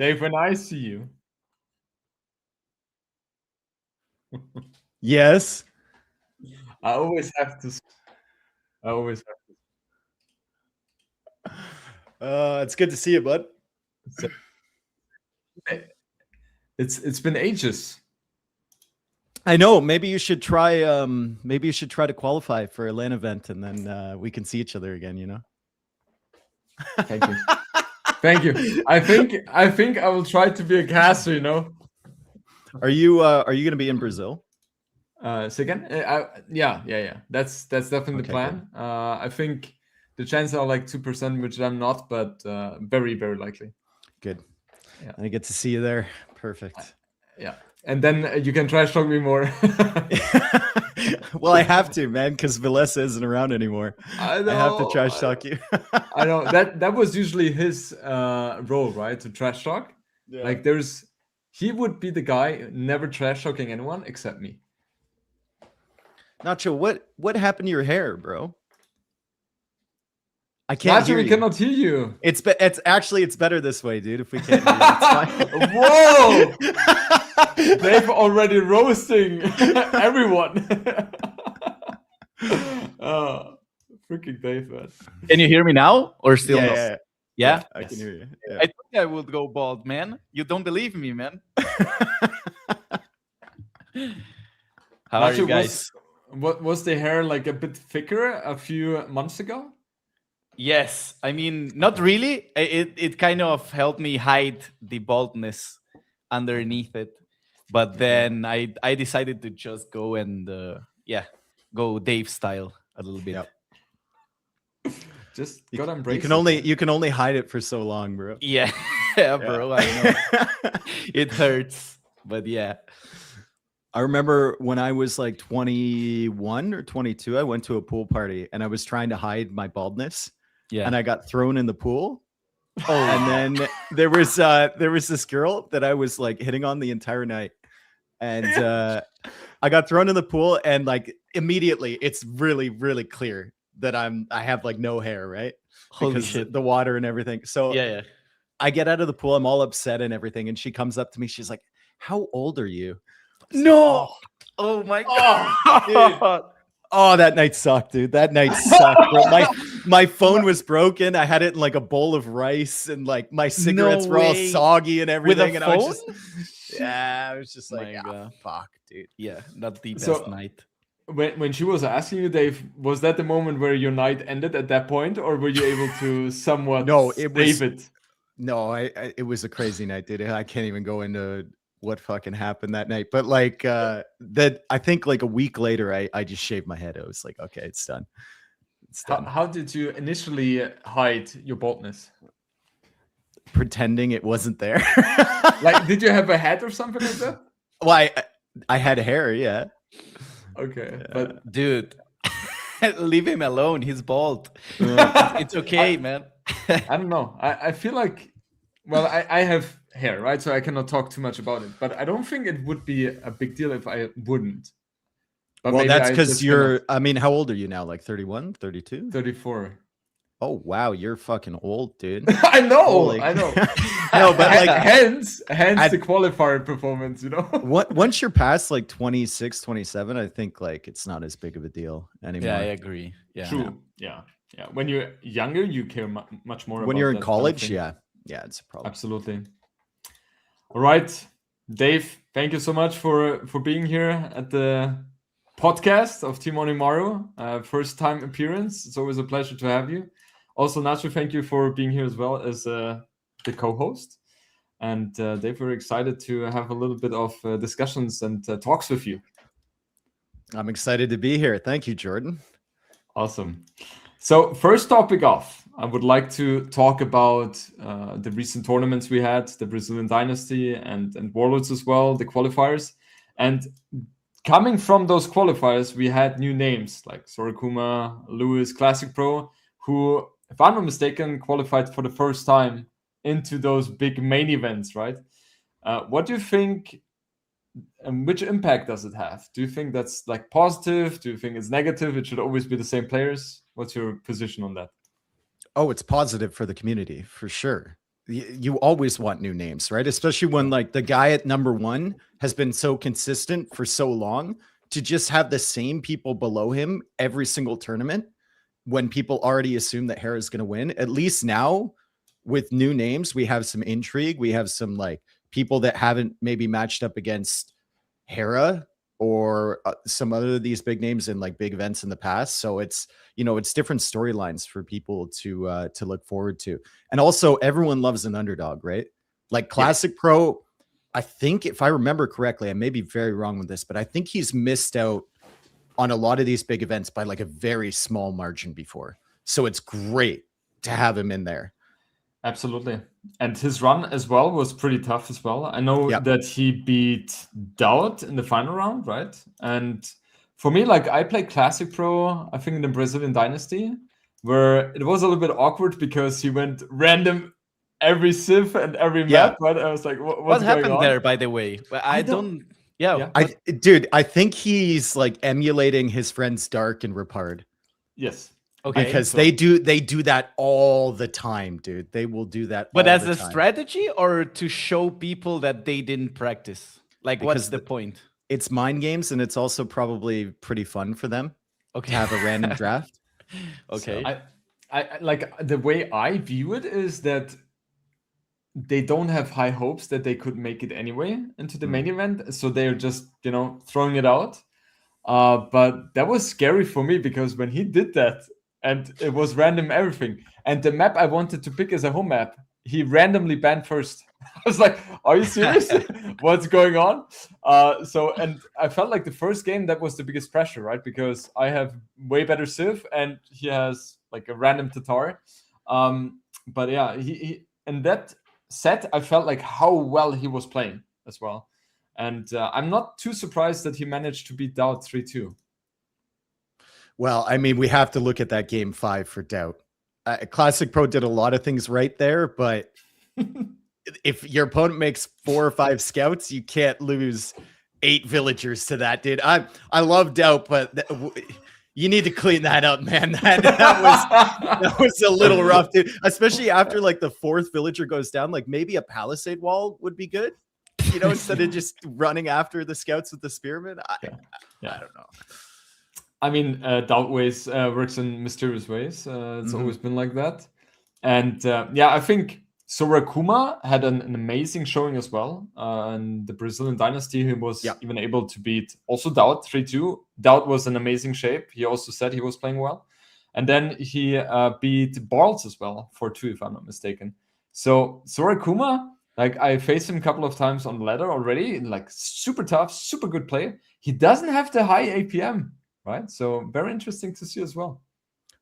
Dave, when I see you. Yes. I always have to. It's good to see you, bud. So, it's been ages. I know. Maybe you should try. Maybe you should try to qualify for a LAN event, and then we can see each other again. You know. Thank you. Thank you. I think I will try to be a caster. You know. Are you going to be in Brazil? So again, yeah. That's definitely the plan. I think the chances are like 2%, which I'm not, but very, very likely. Good. Yeah. I get to see you there. Perfect. Yeah. And then you can trash talk me more. Well, I have to, man, because Villessa isn't around anymore. I have to trash talk you. I know that was usually his role, right? To trash talk. Yeah. Like he would be the guy never trash talking anyone except me. Nacho, what happened to your hair, bro? I can't hear you. We cannot hear you. It's better this way, dude. If we can't hear you, it's fine. Whoa! They've already roasting everyone. Freaking Dave, man. Can you hear me now or still? Yeah, I can hear you. Yeah. I think I would go bald, man. You don't believe me, man. How are you guys? Was the hair like a bit thicker a few months ago? Yes, I mean, not really. It kind of helped me hide the baldness underneath it, but then I decided to just go and go Dave style a little bit. Yep. Just gotta embrace. You can only hide it for so long, bro. Yeah, bro. I know. It hurts, but yeah. I remember when I was like 21 or 22, I went to a pool party and I was trying to hide my baldness. Yeah. And I got thrown in the pool. Oh. And then there was this girl that I was like hitting on the entire night. And I got thrown in the pool and like immediately it's really, really clear that I have like no hair, right? Because shit. The water and everything. So yeah. I get out of the pool, I'm all upset and everything. And she comes up to me, she's like, "How old are you?" No. Oh my God. Oh, that night sucked, dude. That night sucked, bro. My phone was broken. I had it in like a bowl of rice and like my cigarettes were all soggy and everything. With a phone? I was just like, fuck, dude. Yeah, not the best night. When she was asking you, Dave, was that the moment where your night ended at that point, or were you able to somewhat save it? No, it was a crazy night, dude. I can't even go into what fucking happened that night, but like that I think like a week later I just shaved my head. I was like, okay, it's done. How did you initially hide your baldness? Pretending it wasn't there. Like, did you have a hat or something like that? Well, I had hair, yeah. Okay, but dude, leave him alone. He's bald. It's okay, man. I don't know. I feel like, well, I have hair, right? So I cannot talk too much about it, but I don't think it would be a big deal if I wouldn't. But well, that's because I mean, how old are you now? Like 31, 32? 34. Oh, wow. You're fucking old, dude. I know. No, but like, hence the qualifier performance, you know? Once you're past like 26, 27, I think like it's not as big of a deal anymore. Yeah, I agree. Yeah. True. Yeah. When you're younger, you care much more. When you're in college, yeah, it's a problem. Absolutely. All right, Dave, thank you so much for being here at the podcast of Team Onimaru. First time appearance. It's always a pleasure to have you. Also, Nacho, thank you for being here as well as the co-host. And Dave, we're excited to have a little bit of discussions and talks with you. I'm excited to be here. Thank you, Jordan. Awesome. So first topic off, I would like to talk about the recent tournaments we had, the Brazilian Dynasty and Warlords as well, the qualifiers. And coming from those qualifiers, we had new names like Sorokuma, Lewis, Classic Pro, who, if I'm not mistaken, qualified for the first time into those big main events, right? What do you think, and which impact does it have? Do you think that's like positive? Do you think it's negative? It should always be the same players? What's your position on that? Oh, it's positive for the community, for sure. you always want new names, right? Especially when like the guy at number 1 has been so consistent for so long, to just have the same people below him every single tournament when people already assume that Hera is going to win. At least now with new names, we have some intrigue. We have some like people that haven't maybe matched up against Hera or some other of these big names in like big events in the past. So it's, you know, it's different storylines for people to look forward to. And also everyone loves an underdog, right? Like Classic Pro, I think if I remember correctly, I may be very wrong with this, but I think he's missed out on a lot of these big events by like a very small margin before. So it's great to have him in there. Absolutely. And his run as well was pretty tough as well. I know that he beat Doubt in the final round, right? And for me, like I played Classic Pro, I think in the Brazilian Dynasty, where it was a little bit awkward because he went random every civ and every map, right? I was like, what happened on? there, by the way? I don't. Dude, I think he's like emulating his friends Dark and Ripard. Yes. Okay. Because they do that all the time, dude. They will do that. But as a strategy or to show people that they didn't practice? Like, what's the point? It's mind games, and it's also probably pretty fun for them. To have a random draft. Okay. So I like the way I view it is that they don't have high hopes that they could make it anyway into the main event, so they're just, you know, throwing it out. But that was scary for me because when he did that and it was random everything, and the map I wanted to pick as a home map, he randomly banned first. I was like, are you serious? What's going on? And I felt like the first game, that was the biggest pressure, right? Because I have way better civ and he has like a random Tatar. But yeah, he and that set, I felt like how well he was playing as well. And I'm not too surprised that he managed to beat Doubt 3-2. Well, I mean, we have to look at that game 5 for Doubt. Classic Pro did a lot of things right there, but if your opponent makes 4 or 5 scouts, you can't lose 8 villagers to that, dude. I love Doubt, but you need to clean that up, man. That was a little rough, dude. Especially after like the 4th villager goes down, like maybe a palisade wall would be good, you know, instead of just running after the scouts with the spearmen. I don't know. I mean, Doubt ways works in mysterious ways. It's always been like that. And I think Sorakuma had an amazing showing as well. In the Brazilian Dynasty, he was even able to beat also Doubt 3-2. Doubt was in amazing shape. He also said he was playing well. And then he beat Barles as well 4-2, if I'm not mistaken. So Sorakuma, like I faced him a couple of times on the ladder already, like super tough, super good player. He doesn't have the high APM. Right, so very interesting to see as well.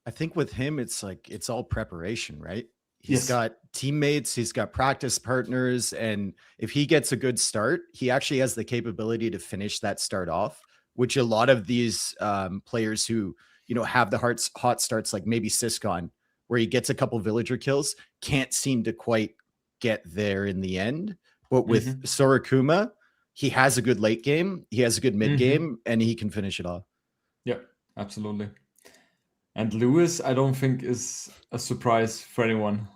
I think with him, it's like it's all preparation, right? He's got teammates, he's got practice partners, and if he gets a good start, he actually has the capability to finish that start off, which a lot of these players who, you know, have the hot starts, like maybe Siscon, where he gets a couple villager kills, can't seem to quite get there in the end. But with Sorakuma, he has a good late game, he has a good mid game, and he can finish it off. Yeah, absolutely. And Lewis, I don't think is a surprise for anyone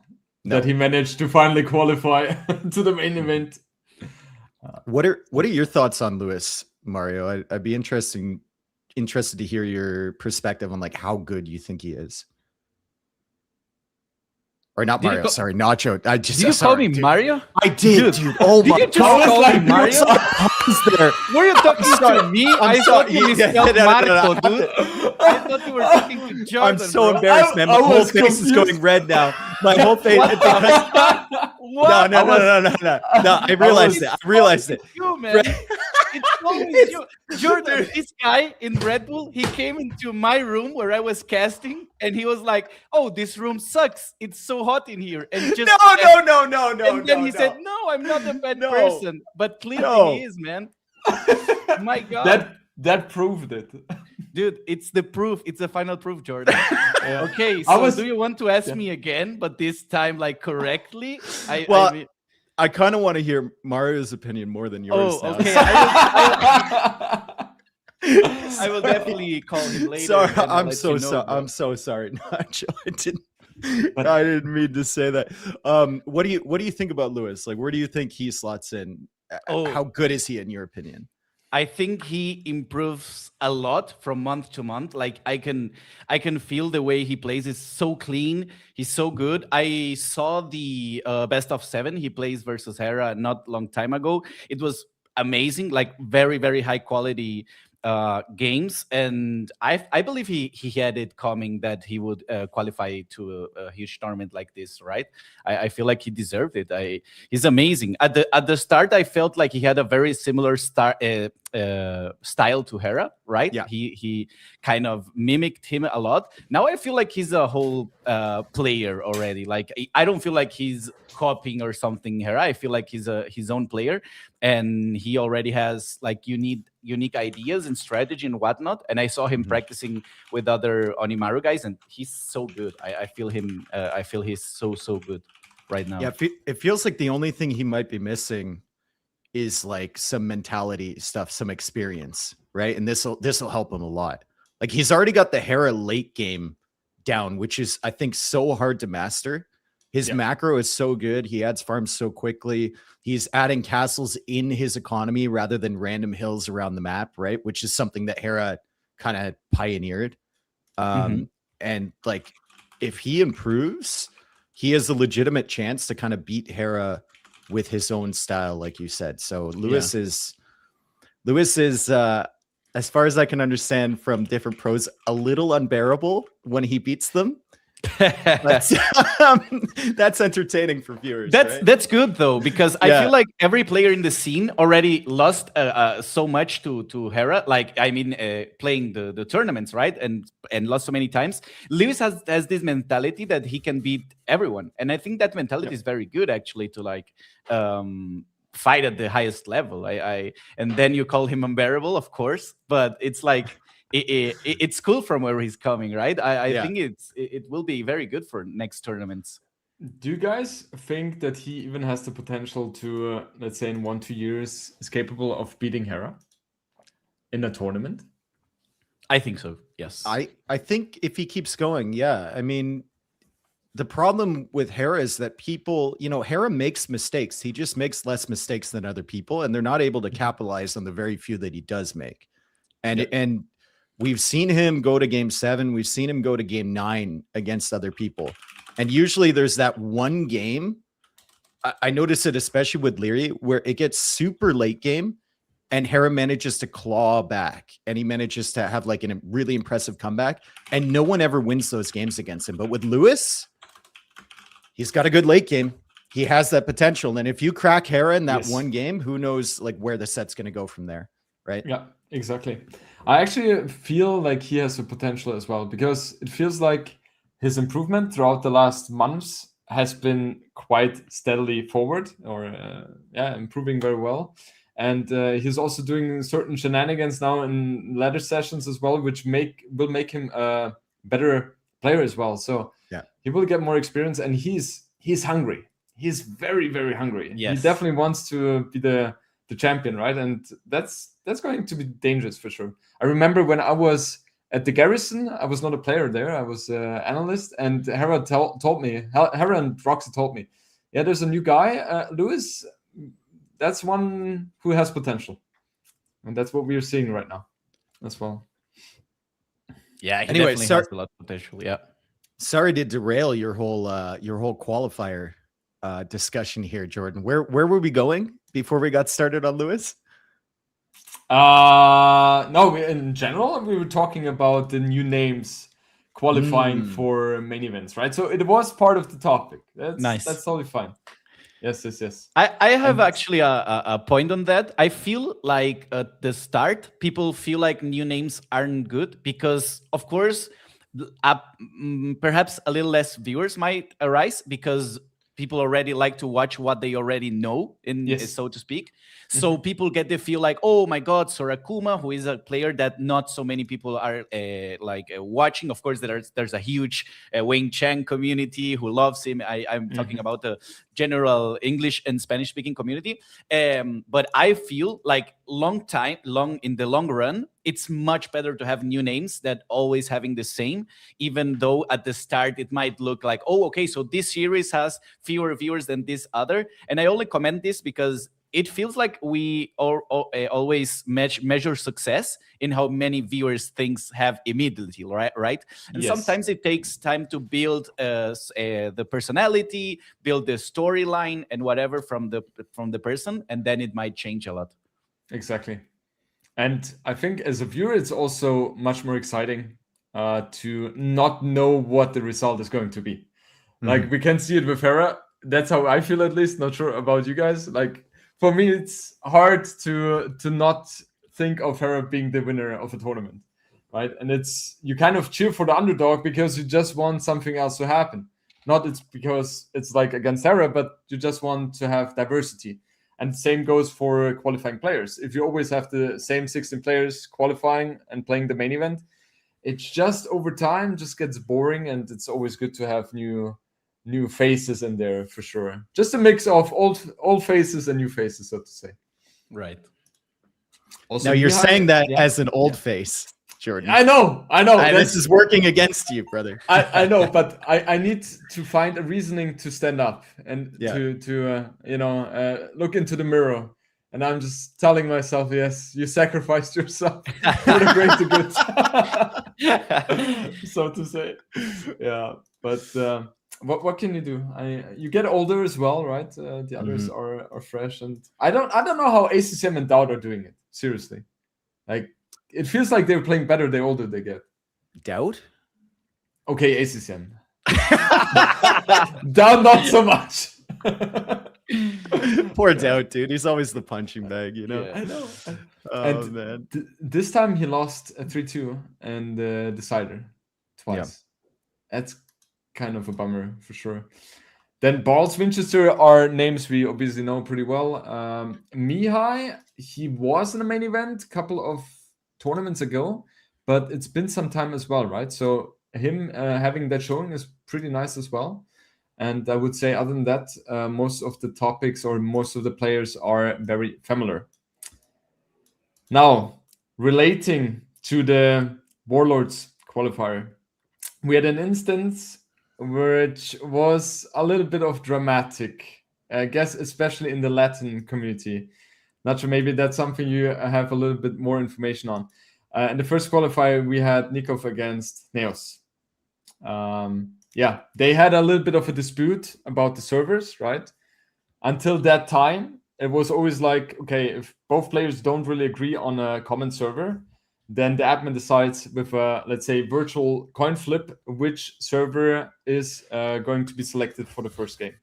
that he managed to finally qualify to the main event. What are your thoughts on Lewis, Mario? I'd be interested to hear your perspective on like how good you think he is. Or not Mario, sorry, Nacho. Did you call me Mario? I did, dude. Oh my God. Call me Mario? Were you talking to me? I thought you spelled Marco, dude. I thought you were talking to Jordan. I'm so embarrassed, man. My whole face is going red now. My whole face. No. I realized it. You, man. It's always you. Jordan, this guy in Red Bull, he came into my room where I was casting, and he was like, "Oh, this room sucks. It's so hot in here." And just no. And then he said, "No, I'm not a bad person, but clearly he is, man." My God, that proved it, dude. It's the proof. It's the final proof, Jordan. Okay, so do you want to ask me again, but this time like correctly? I kind of want to hear Mario's opinion more than yours. Oh, okay. I will definitely call him later. Sorry, I'm so sorry, Nacho. I didn't. I didn't mean to say that. What do you think about Lewis? Like, where do you think he slots in? How good is he in your opinion? I think he improves a lot from month to month. Like I can feel the way he plays is so clean. He's so good. I saw the best of 7 he plays versus Hera not long time ago. It was amazing, like very, very high quality games, and I believe he had it coming that he would qualify to a huge tournament like this, right? I feel like he deserved it. He's amazing. At the start, I felt like he had a very similar style to Hera, right? Yeah. He kind of mimicked him a lot. Now I feel like he's a whole player already. Like I don't feel like he's copying or something Hera. I feel like he's his own player, and he already has like unique ideas and strategy and whatnot. And I saw him practicing with other Onimaru guys, and he's so good. I feel him. I feel he's so good right now. Yeah, it feels like the only thing he might be missing is like some mentality stuff, some experience, right? And this will help him a lot. Like he's already got the Hera late game down, which is I think so hard to master. His macro is so good. He adds farms so quickly. He's adding castles in his economy rather than random hills around the map, right? Which is something that Hera kind of pioneered. And like, if he improves, he has a legitimate chance to kind of beat Hera with his own style, like you said. So Lewis is, as far as I can understand from different pros, a little unbearable when he beats them. That's entertaining for viewers. That's good though, because I feel like every player in the scene already lost so much to Hera. Like I mean, playing the tournaments, right, and lost so many times. Lewis has this mentality that he can beat everyone, and I think that mentality is very good actually to like fight at the highest level. And then you call him unbearable, of course, but it's like. It's cool from where he's coming, right? I think it will be very good for next tournaments. Do you guys think that he even has the potential to, let's say, in 1-2 years, is capable of beating Hera in a tournament? I think so. Yes. I think if he keeps going, yeah. I mean, the problem with Hera is that people, Hera makes mistakes. He just makes less mistakes than other people, and they're not able to capitalize on the very few that he does make. And we've seen him go to game 7. We've seen him go to game 9 against other people. And usually there's that one game. I notice it, especially with Leary, where it gets super late game and Hera manages to claw back and he manages to have like a really impressive comeback. And no one ever wins those games against him. But with Lewis, he's got a good late game. He has that potential. And if you crack Hera in that one game, who knows like where the set's going to go from there. Right? Yeah, exactly. I actually feel like he has the potential as well, because it feels like his improvement throughout the last months has been quite steadily forward, or improving very well. And he's also doing certain shenanigans now in ladder sessions as well, which will make him a better player as well. So he will get more experience, and he's hungry. He's very, very hungry. Yes. He definitely wants to be the champion, right? And that's going to be dangerous for sure. I remember when I was at the Garrison, I was not a player there. I was an analyst, and Hera and Roxy told me, there's a new guy, Lewis. That's one who has potential, and that's what we are seeing right now as well. Yeah. Anyway, has a lot of potential. Yeah. Sorry to derail your whole qualifier discussion here, Jordan. Where were we going before we got started on Lewis? No, in general, we were talking about the new names qualifying for main events, right? So it was part of the topic. That's nice. That's totally fine. Yes. I have actually a point on that. I feel like at the start, people feel like new names aren't good because, of course, perhaps a little less viewers might arise because people already like to watch what they already know, so to speak. So people get the feel like, oh my God, Sorakuma, who is a player that not so many people are watching. Of course, there's a huge Wing Chang community who loves him. I'm talking about the general English and Spanish speaking community. But I feel like in the long run, it's much better to have new names than always having the same, even though at the start it might look like, oh, okay, so this series has fewer viewers than this other. And I only comment this because it feels like we always measure success in how many viewers things have immediately, right? And sometimes it takes time to build the personality, build the storyline and whatever from the person, and then it might change a lot. Exactly. And I think as a viewer, it's also much more exciting to not know what the result is going to be. Like we can see it with Hera. That's how I feel, at least. Not sure about you guys. Like, for me, it's hard to not think of Hera being the winner of a tournament, right? And you kind of cheer for the underdog because you just want something else to happen. Not it's because it's like against Hera, but you just want to have diversity. And the same goes for qualifying players. If you always have the same 16 players qualifying and playing the main event, it's just over time just gets boring, and it's always good to have new faces in there for sure. Just a mix of old faces and new faces, so to say. Right. Also, now you're saying that as an old face, Jordan. I know. This is working against you, brother. I know, but I need to find a reasoning to stand up and to look into the mirror. And I'm just telling myself, yes, you sacrificed yourself for the greater good, so to say. Yeah, but what can you do? You get older as well, right? The others are fresh, and I don't know how ACCM and Dowd are doing it. Seriously, like it feels like they're playing better the older they get. Dowd? Okay, ACCM. Dowd not so much. Poor Dowd, dude. He's always the punching bag, you know. Yeah, I know. Oh man. This time he lost a 3-2 and decider twice. Yeah. That's kind of a bummer for sure. Then Balls Winchester are names we obviously know pretty well. Mihai, he was in the main event a couple of tournaments ago, but it's been some time as well, right? So him having that showing is pretty nice as well. And I would say, other than that, most of the topics or most of the players are very familiar. Now, relating to the Warlords qualifier, we had an instance which was a little bit of dramatic, I guess, especially in the Latin community. Nacho, maybe that's something you have a little bit more information on. In the first qualifier, we had Nicov against Neozz. They had a little bit of a dispute about the servers, right? Until that time, it was always like, okay, if both players don't really agree on a common server, then the admin decides with a, let's say, virtual coin flip, which server is going to be selected for the first game.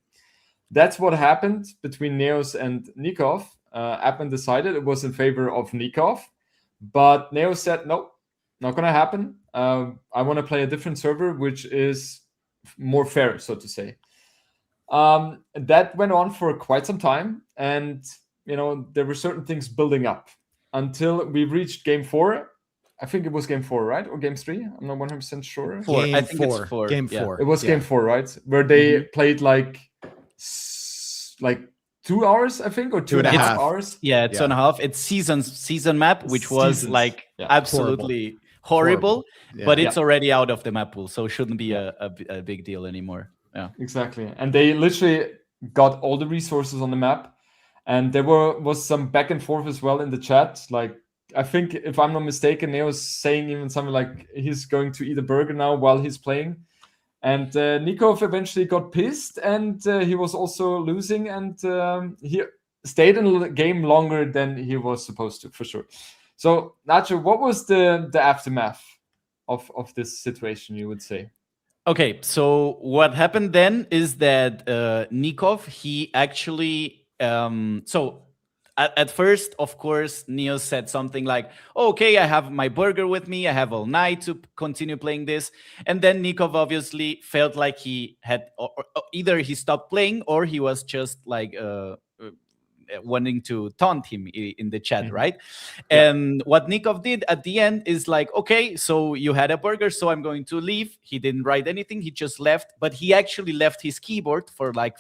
That's what happened between Neozz and Nicov. Admin decided it was in favor of Nicov, but Neozz said, nope, not going to happen. I want to play a different server, which is more fair, so to say. That went on for quite some time, and there were certain things building up until we reached game 4. I think it was game 4, right? Or game 3? I'm not 100% sure. I think it's 4. Game 4. It was game 4, right? Where they played like 2 hours, I think, or 2.5 hours. Yeah, 2.5. It's season map, which was absolutely horrible. Yeah. But it's already out of the map pool, so it shouldn't be a big deal anymore. Yeah, exactly. And they literally got all the resources on the map, and there was some back and forth as well in the chat. Like, I think, if I'm not mistaken, Neo was saying even something like he's going to eat a burger now while he's playing. And Nicov eventually got pissed, and he was also losing, and he stayed in the game longer than he was supposed to, for sure. So, Nacho, what was the aftermath of this situation, you would say? Okay, so what happened then is that Nicov, he actually... At first, of course, Neozz said something like, okay, I have my burger with me. I have all night to continue playing this. And then Nicov obviously felt like he had either he stopped playing or he was just like wanting to taunt him in the chat, right? Yeah. And what Nicov did at the end is like, okay, so you had a burger, so I'm going to leave. He didn't write anything. He just left, but he actually left his keyboard for like...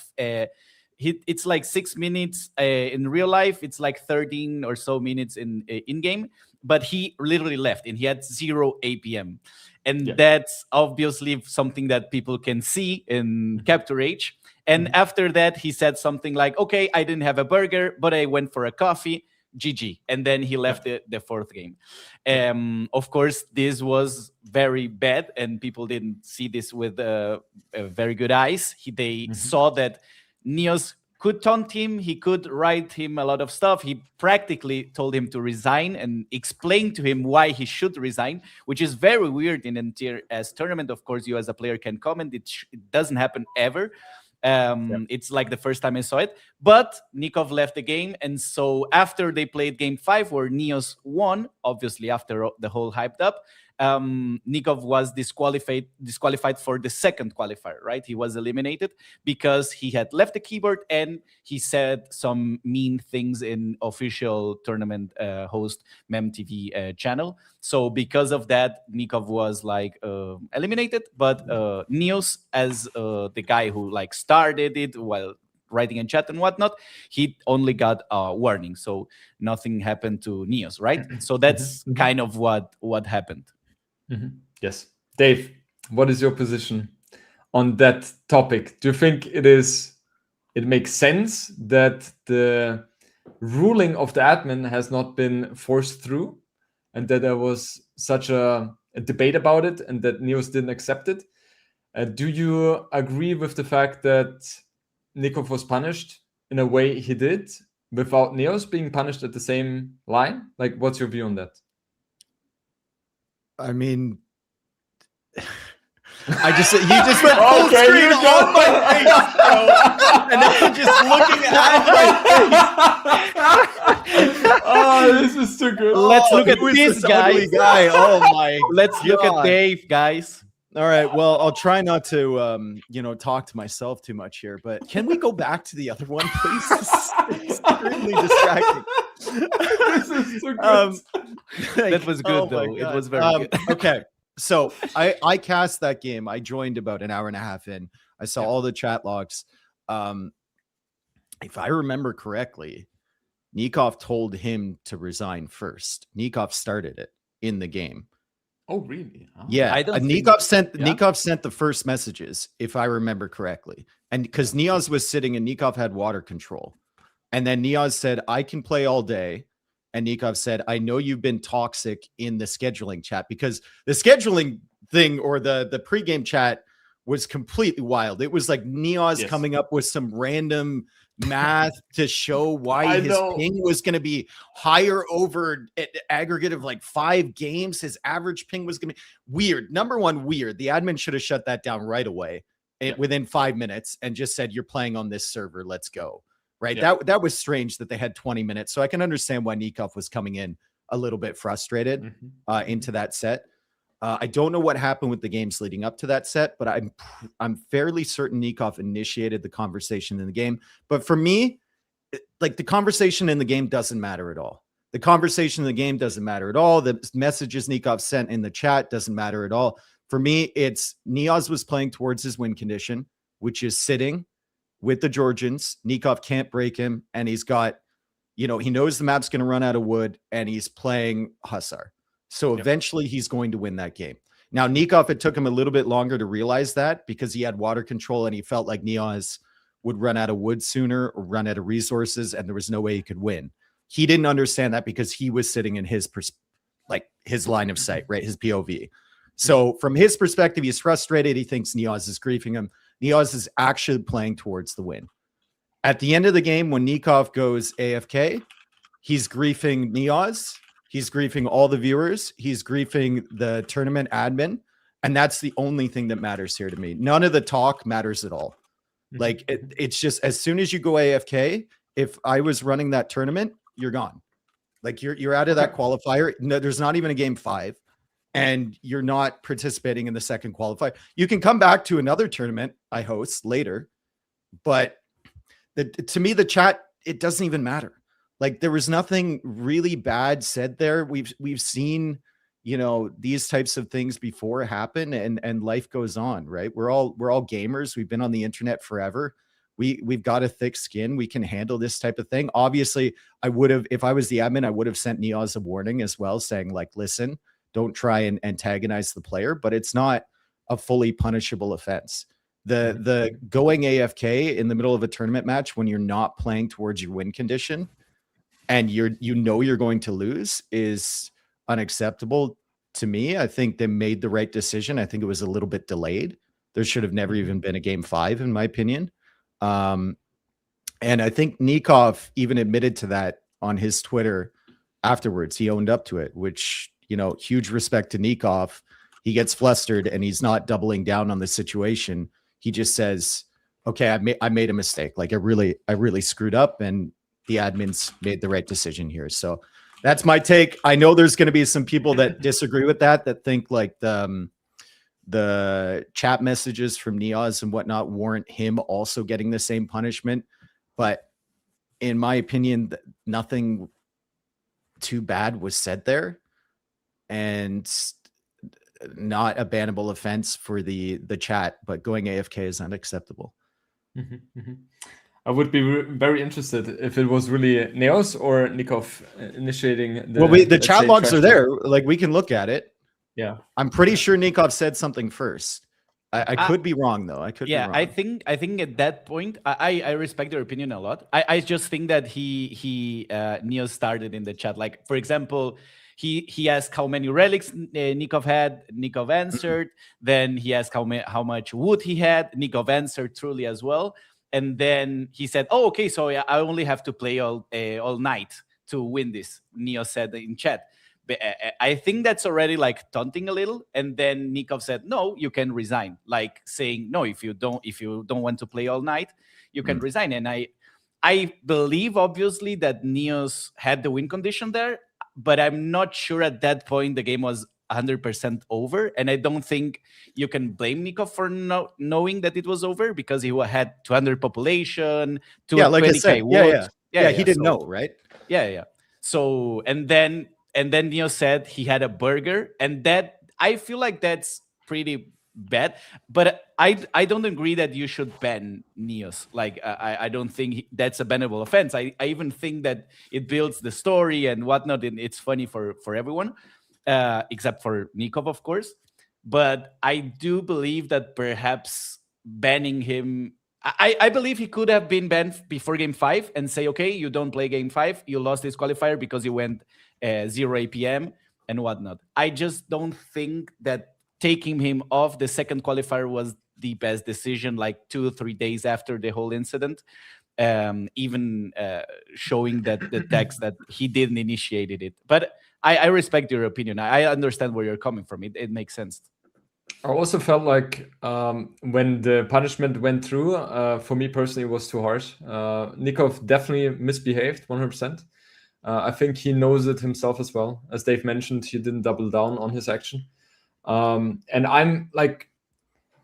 it's like 6 minutes in real life. It's like 13 or so minutes in game. But he literally left, and he had 0 APM, and that's obviously something that people can see in Capture Age. And after that, he said something like, "Okay, I didn't have a burger, but I went for a coffee. GG." And then he left the fourth game. Of course, this was very bad, and people didn't see this with very good eyes. They saw that Neozz could taunt him. He could write him a lot of stuff. He practically told him to resign and explain to him why he should resign, which is very weird in an tier S tournament. Of course, you as a player can comment. It doesn't happen ever. It's like the first time I saw it. But Nicov left the game, and so after they played game 5, where Neozz won, obviously after the whole hyped up, Nicov was disqualified for the second qualifier, right? He was eliminated because he had left the keyboard and he said some mean things in official tournament host MemTV channel. So because of that, Nicov was like eliminated, but Neozz, as the guy who like started it while writing in chat and whatnot, he only got a warning, so nothing happened to Neozz, right? So that's kind of what happened. Yes. Dave, what is your position on that topic? Do you think it makes sense that the ruling of the admin has not been forced through, and that there was such a debate about it, and that Neozz didn't accept it? Do you agree with the fact that Nicov was punished in a way he did without Neozz being punished at the same line? Like, what's your view on that? I mean, you just went full screen on my face, bro. And then just looking at my face. Oh, this is too good. Let's look at this guy. Oh my! Let's look at Dave, guys. All right. Well, I'll try not to, talk to myself too much here. But can we go back to the other one, please? It's extremely distracting. This is too good. That was good, though. It was very good. Okay. So I cast that game. I joined about an hour and a half in. I saw all the chat logs. If I remember correctly, Nicov told him to resign first. Nicov started it in the game. Oh, really? Oh. Yeah. Nicov sent the first messages, if I remember correctly. And because Neozz was sitting and Nicov had water control. And then Neozz said, "I can play all day." And Nicov said, "I know you've been toxic in the scheduling chat," because the scheduling thing or the pregame chat was completely wild. It was like Neozz coming up with some random math to show why his ping was going to be higher over an aggregate of like 5 games. His average ping was going to be weird. Number one, weird. The admin should have shut that down right away within 5 minutes and just said, "You're playing on this server. Let's go." Right. Yeah. That was strange that they had 20 minutes. So I can understand why Nicov was coming in a little bit frustrated into that set. I don't know what happened with the games leading up to that set, but I'm fairly certain Nicov initiated the conversation in the game. But for me, like, the conversation in the game doesn't matter at all. The conversation in the game doesn't matter at all. The messages Nicov sent in the chat doesn't matter at all. For me, it's Neozz was playing towards his win condition, which is sitting with the Georgians. Nicov can't break him, and he's got, he knows the map's going to run out of wood, and he's playing Hussar. So eventually he's going to win that game. Now, Nicov, it took him a little bit longer to realize that because he had water control and he felt like Neozz would run out of wood sooner or run out of resources, and there was no way he could win. He didn't understand that because he was sitting in his line of sight, right? His POV. So from his perspective, he's frustrated. He thinks Neozz is griefing him. Neozz is actually playing towards the win. At the end of the game, when Nicov goes AFK, he's griefing Neozz. He's griefing all the viewers. He's griefing the tournament admin. And that's the only thing that matters here to me. None of the talk matters at all. Like, it's just, as soon as you go AFK, if I was running that tournament, you're gone. Like, you're out of that qualifier. No, there's not even a game 5. And you're not participating in the second qualifier. You can come back to another tournament I host later, but to me, the chat, it doesn't even matter. Like, there was nothing really bad said there. We've seen, these types of things before happen, and life goes on, right? We're all gamers. We've been on the internet forever. we've got a thick skin. We can handle this type of thing. Obviously, I would have, if I was the admin, I would have sent Neozz a warning as well, saying like, listen, don't try and antagonize the player, but it's not a fully punishable offense. The going AFK in the middle of a tournament match when you're not playing towards your win condition and you're going to lose is unacceptable to me. I think they made the right decision. I think it was a little bit delayed. There should have never even been a game 5, in my opinion. And I think Nicov even admitted to that on his Twitter afterwards. He owned up to it, which, you know, huge respect to Nicov. He gets flustered and he's not doubling down on the situation. He just says, okay, I made a mistake. Like I really screwed up, and the admins made the right decision here. So that's my take. I know there's going to be some people that disagree with that think like the chat messages from Neozz and whatnot warrant him also getting the same punishment. But in my opinion, nothing too bad was said there, and not a bannable offense for the chat, but going AFK is unacceptable. I would be very interested if it was really Neozz or Nicov initiating the... Well, the chat logs are there. Like, we can look at it. Yeah. I'm pretty sure Nicov said something first. I could be wrong, though. I could be wrong. I think at that point, I respect your opinion a lot. I just think that Neozz started in the chat. Like, for example, he asked how many relics Nicov had. Nicov answered. Then he asked how much wood he had. Nicov answered truly as well. And then he said, "Oh, okay, so I only have to play all night to win this." Neozz said in chat. But I think that's already like taunting a little. And then Nicov said, "No, you can resign." Like saying, "No, if you don't want to play all night, you can resign." And I believe obviously that Neozz had the win condition there, but I'm not sure at that point the game was 100% over. And I don't think you can blame Nicov for knowing that it was over, because he had 200 population, 220k wood. Yeah, he didn't know, right? Yeah. So and then Neozz said he had a burger, and that I feel like that's pretty bad. But I don't agree that you should ban Neozz. Like I don't think that's a bannable offense. I even think that it builds the story and whatnot, and it's funny for everyone, except for Nicov, of course. But I do believe that perhaps banning him, I believe he could have been banned before game 5 and say, okay, you don't play game 5, you lost this qualifier because you went 0 APM and whatnot. I just don't think that taking him off the second qualifier was the best decision, like 2 or 3 days after the whole incident, even showing that the text that he didn't initiate it. But I respect your opinion. I understand where you're coming from. It makes sense. I also felt like when the punishment went through, for me personally, it was too harsh. Nicov definitely misbehaved 100%. I think he knows it himself as well. As Dave mentioned, he didn't double down on his action. And I'm like,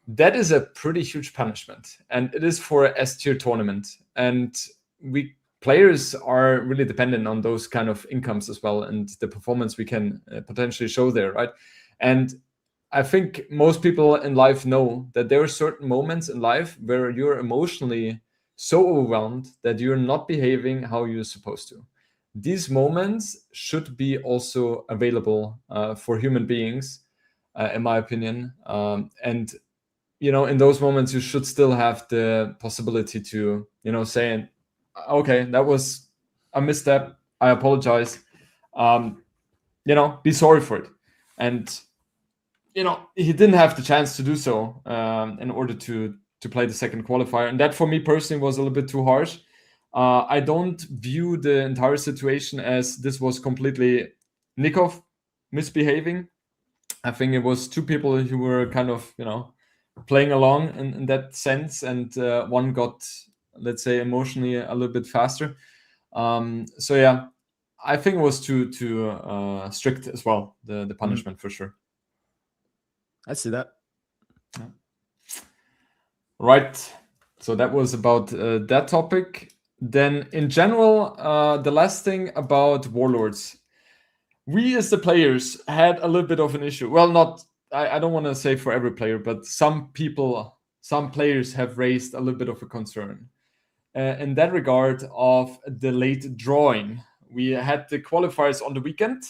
that is a pretty huge punishment. And it is for a S-tier tournament. And players are really dependent on those kind of incomes as well, and the performance we can potentially show there, right? And I think most people in life know that there are certain moments in life where you're emotionally so overwhelmed that you're not behaving how you're supposed to. These moments should be also available for human beings, in my opinion. And, you know, in those moments, you should still have the possibility to, you know, say, okay, that was a misstep. I apologize. You know, be sorry for it. And, you know, he didn't have the chance to do so in order to play the second qualifier. And that for me personally was a little bit too harsh. I don't view the entire situation as this was completely Nicov misbehaving. I think it was two people who were kind of, you know, playing along in that sense. And one got, let's say, emotionally a little bit faster. So yeah, I think it was too strict as well, the punishment for sure. I see that. Yeah. Right. So that was about that topic. Then in general, the last thing about Warlords. We as the players had a little bit of an issue. Well, I don't want to say for every player, but some players have raised a little bit of a concern. in that regard of the late drawing. We had the qualifiers on the weekend,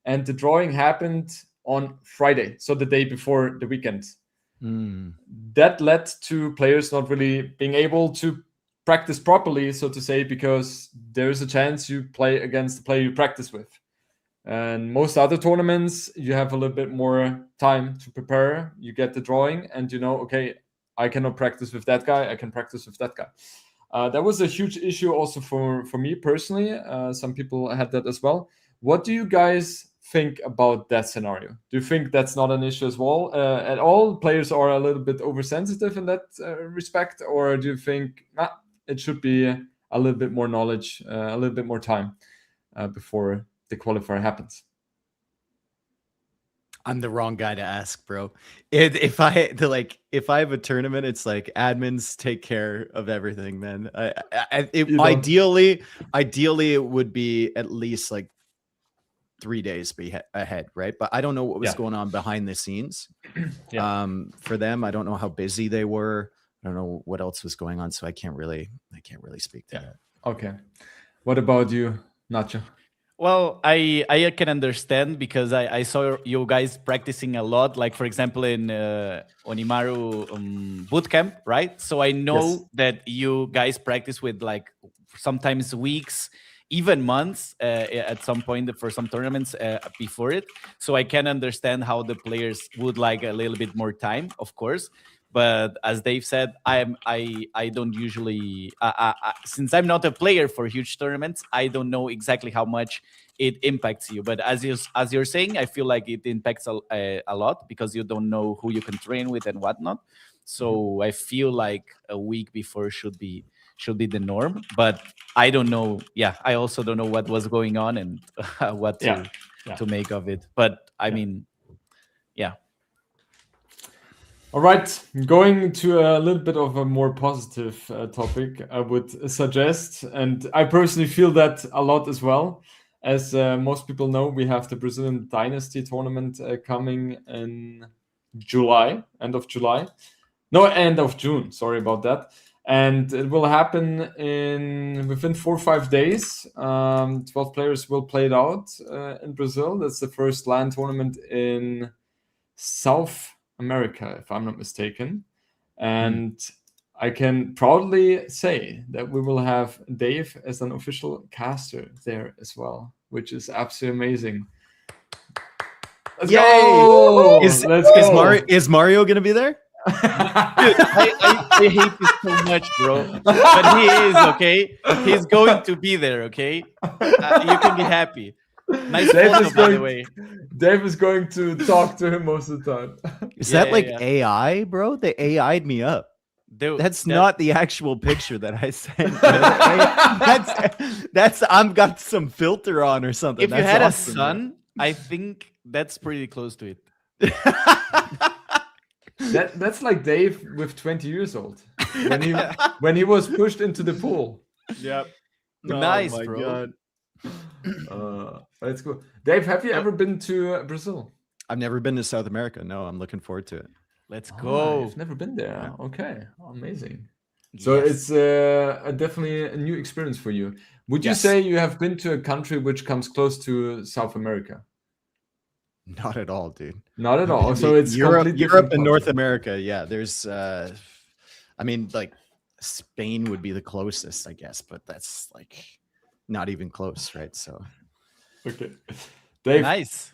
and the drawing happened on Friday, so the day before the weekend. That led to players not really being able to practice properly, so to say, because there is a chance you play against the player you practice with. And most other tournaments, you have a little bit more time to prepare. You get the drawing and you know, okay, I cannot practice with that guy. I can practice with that guy. That was a huge issue also for me personally. Some people had that as well. What do you guys think about that scenario? Do you think that's not an issue as well at all? Players are a little bit oversensitive in that respect, or do you think it should be a little bit more knowledge, a little bit more time before the qualifier happens? I'm the wrong guy to ask, bro. If I have a tournament, it's like admins take care of everything, man. Ideally, it would be at least like 3 days ahead, right? But I don't know what was going on behind the scenes. For them, I don't know how busy they were. I don't know what else was going on, so I can't really speak to that. Okay. What about you, Nacho? Well, I can understand because I saw you guys practicing a lot. Like, for example, in Onimaru bootcamp, right? So I know that you guys practice with like sometimes weeks, even months at some point for some tournaments before it. So I can understand how the players would like a little bit more time, of course. But as Dave said, I don't usually since I'm not a player for huge tournaments, I don't know exactly how much it impacts you. But as you're saying, I feel like it impacts a lot because you don't know who you can train with and whatnot. So I feel like a week before should be the norm. But I don't know. Yeah, I also don't know what was going on and what to make of it. But I mean, yeah. All right, going to a little bit of a more positive topic, I would suggest, and I personally feel that a lot as well. As most people know, we have the Brazilian Dynasty tournament coming in July, end of June, sorry about that. And it will happen within 4 or 5 days. 12 players will play it out in Brazil. That's the first LAN tournament in South America, if I'm not mistaken. And I can proudly say that we will have Dave as an official caster there as well, which is absolutely amazing. Let's go! Is Mario going to be there? Dude, I hate this so much, bro. But he is, okay? He's going to be there, okay? You can be happy. Nice photo, by the way. Dave is going to talk to him most of the time. Is that AI, bro? They AI'd me up. That's not the actual picture that I sent. That's I've got some filter on or something. If you had a son, I think that's pretty close to it. That's like Dave with 20 years old when he was pushed into the pool. Yep. Nice, bro. God. That's cool. Dave, have you ever been to Brazil? I've never been to South America. No, I'm looking forward to it. Let's go. I've never been there. Okay, amazing. So it's definitely a new experience for you. Would you say you have been to a country which comes close to South America? Not at all, dude. Not at all. So it's Europe and North America. Yeah, there's I mean, like Spain would be the closest, I guess, but that's like not even close, right? So okay, Dave. Nice.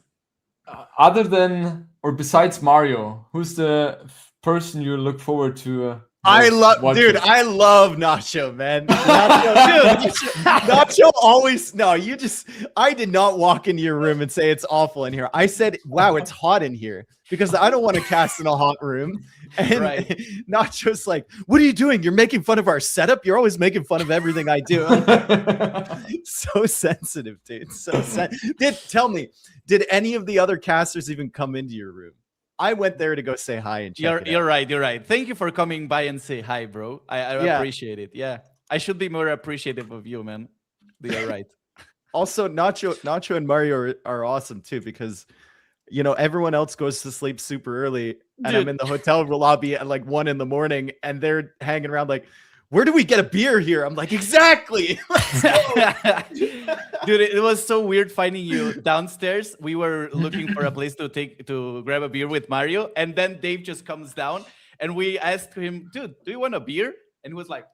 Other than or besides Mario, who's the person you look forward to? I love Nacho, man. Nacho always. No, I did not walk into your room and say it's awful in here. I said, wow, it's hot in here because I don't want to cast in a hot room. And Nacho's like, what are you doing? You're making fun of our setup. You're always making fun of everything I do. So sensitive, dude. Tell me, did any of the other casters even come into your room? I went there to go say hi and check You're right. Thank you for coming by and say hi, bro. I appreciate it. Yeah. I should be more appreciative of you, man. You're right. Also, Nacho and Mario are awesome too because everyone else goes to sleep super early and I'm in the hotel lobby at like 1 a.m. and they're hanging around like, where do we get a beer here? I'm like, exactly. Dude, it was so weird finding you downstairs. We were looking for a place to grab a beer with Mario, and then Dave just comes down, and we asked him, dude, do you want a beer? And he was like,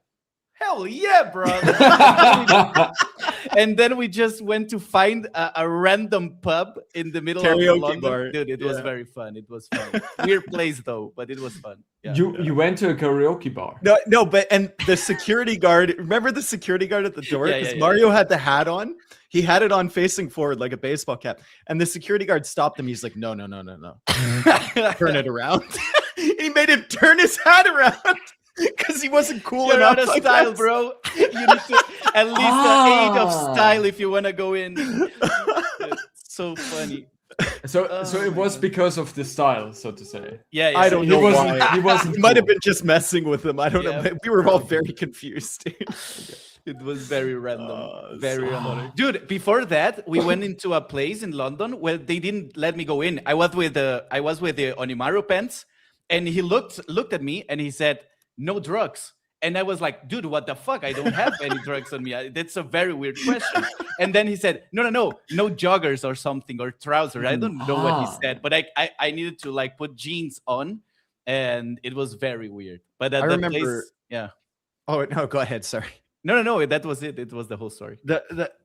hell yeah, bro. And then we just went to find a random pub in the middle Karaoke of London. bar. Dude, it was very fun. It was fun. Weird place though, but it was fun. Yeah. You went to a karaoke bar. No, but and the security guard, remember the security guard at the door? Because Mario had the hat on. He had it on facing forward like a baseball cap. And the security guard stopped him. He's like, no. Turn it around. And he made him turn his hat around. Because he wasn't cool You're enough. out of style, bro. You need to at least the 8 of style if you want to go in. It's so funny. So it was because of the style, so to say. Yeah. I don't know why. He wasn't. He might have been just messing with him. I don't know. We were all very confused. It was very random. Very random. Dude, before that, we went into a place in London where they didn't let me go in. I was with the Onimaru pants, and he looked at me and he said, no drugs. And I was like, dude, what the fuck? I don't have any drugs on me. That's a very weird question. And then he said, no joggers or something, or trousers. I don't know what he said, but I needed to like put jeans on, and it was very weird. But at I remember. place, yeah. Oh no, go ahead. Sorry. No. That was it. It was the whole story.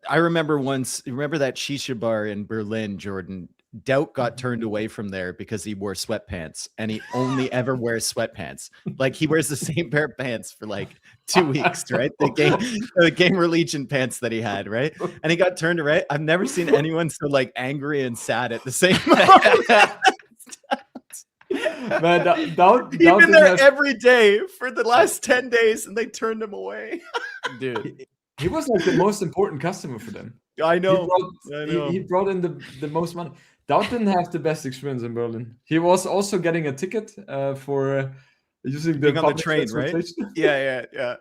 I remember once. Remember that shisha bar in Berlin, Jordan? Doubt got turned away from there because he wore sweatpants, and he only ever wears sweatpants. Like he wears the same pair of pants for like 2 weeks, right? The Gamer Legion pants that he had, right? And he got turned away. I've never seen anyone so like angry and sad at the same moment. Man, He's been there every day for the last 10 days, and they turned him away. Dude, he was like the most important customer for them. I know. He brought in the most money. Dowd didn't have the best experience in Berlin. He was also getting a ticket for using the public train, right? Yeah.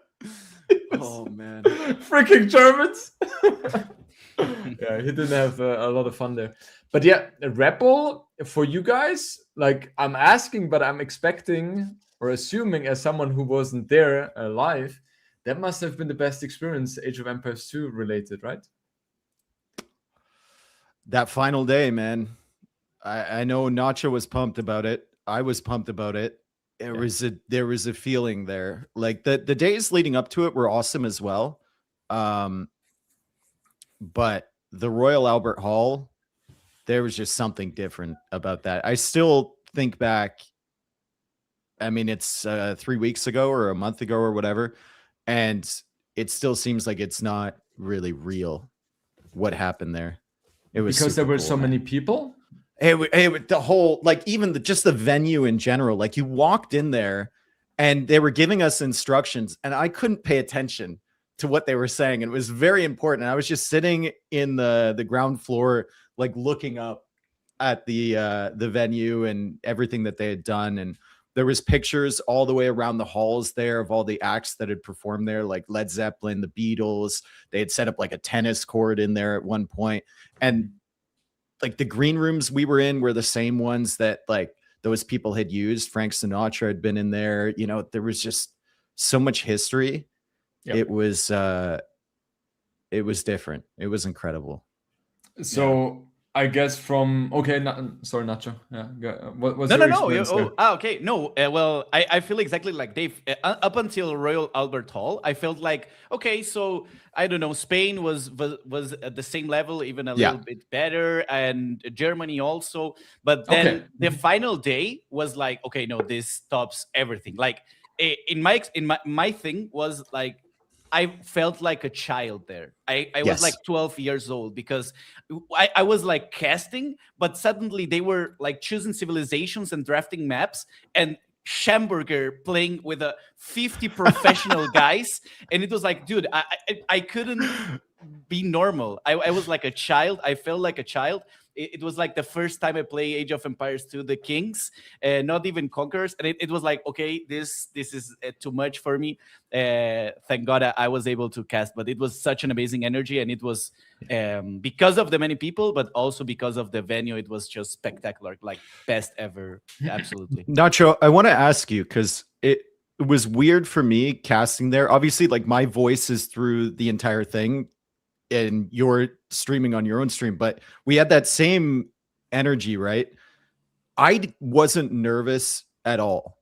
Oh man, freaking Germans! Yeah, he didn't have a lot of fun there. But yeah, Red Bull for you guys. Like I'm asking, but I'm expecting or assuming, as someone who wasn't there live, that must have been the best experience, Age of Empires 2 related, right? That final day, man. I know Nacho was pumped about it. I was pumped about it. There was a feeling there. Like the days leading up to it were awesome as well. But the Royal Albert Hall, there was just something different about that. I still think back. I mean, it's 3 weeks ago or a month ago or whatever, and it still seems like it's not really real what happened there. It was because there were so many people. The whole, like, even just the venue in general, like you walked in there and they were giving us instructions and I couldn't pay attention to what they were saying. And it was very important. I was just sitting in the ground floor, like looking up at the venue and everything that they had done. And there was pictures all the way around the halls there of all the acts that had performed there, like Led Zeppelin, the Beatles. They had set up like a tennis court in there at one point. And like the green rooms we were in were the same ones that like those people had used. Frank Sinatra had been in there. You know, there was just so much history. Yep. It was different. It was incredible. So I guess from sorry, Nacho. Yeah, what was okay. No, well, I feel exactly like Dave. Up until Royal Albert Hall, I felt like okay, so I don't know, Spain was at the same level, even a little bit better, and Germany also. But then the final day was like, okay, no, this tops everything. Like in my thing was like, I felt like a child there. I was like 12 years old because I was like casting, but suddenly they were like choosing civilizations and drafting maps, and Schamburger playing with 50 professional guys. And it was like, dude, I couldn't be normal. I was like a child. I felt like a child. It was like the first time I play Age of Empires 2, the Kings, not even Conquerors. And it was like, okay, this is too much for me. Thank God I was able to cast, but it was such an amazing energy. And it was because of the many people, but also because of the venue. It was just spectacular, like best ever. Absolutely. Nacho, I want to ask you, because was weird for me casting there. Obviously, like my voice is through the entire thing, and you're streaming on your own stream, but we had that same energy, right? I wasn't nervous at all.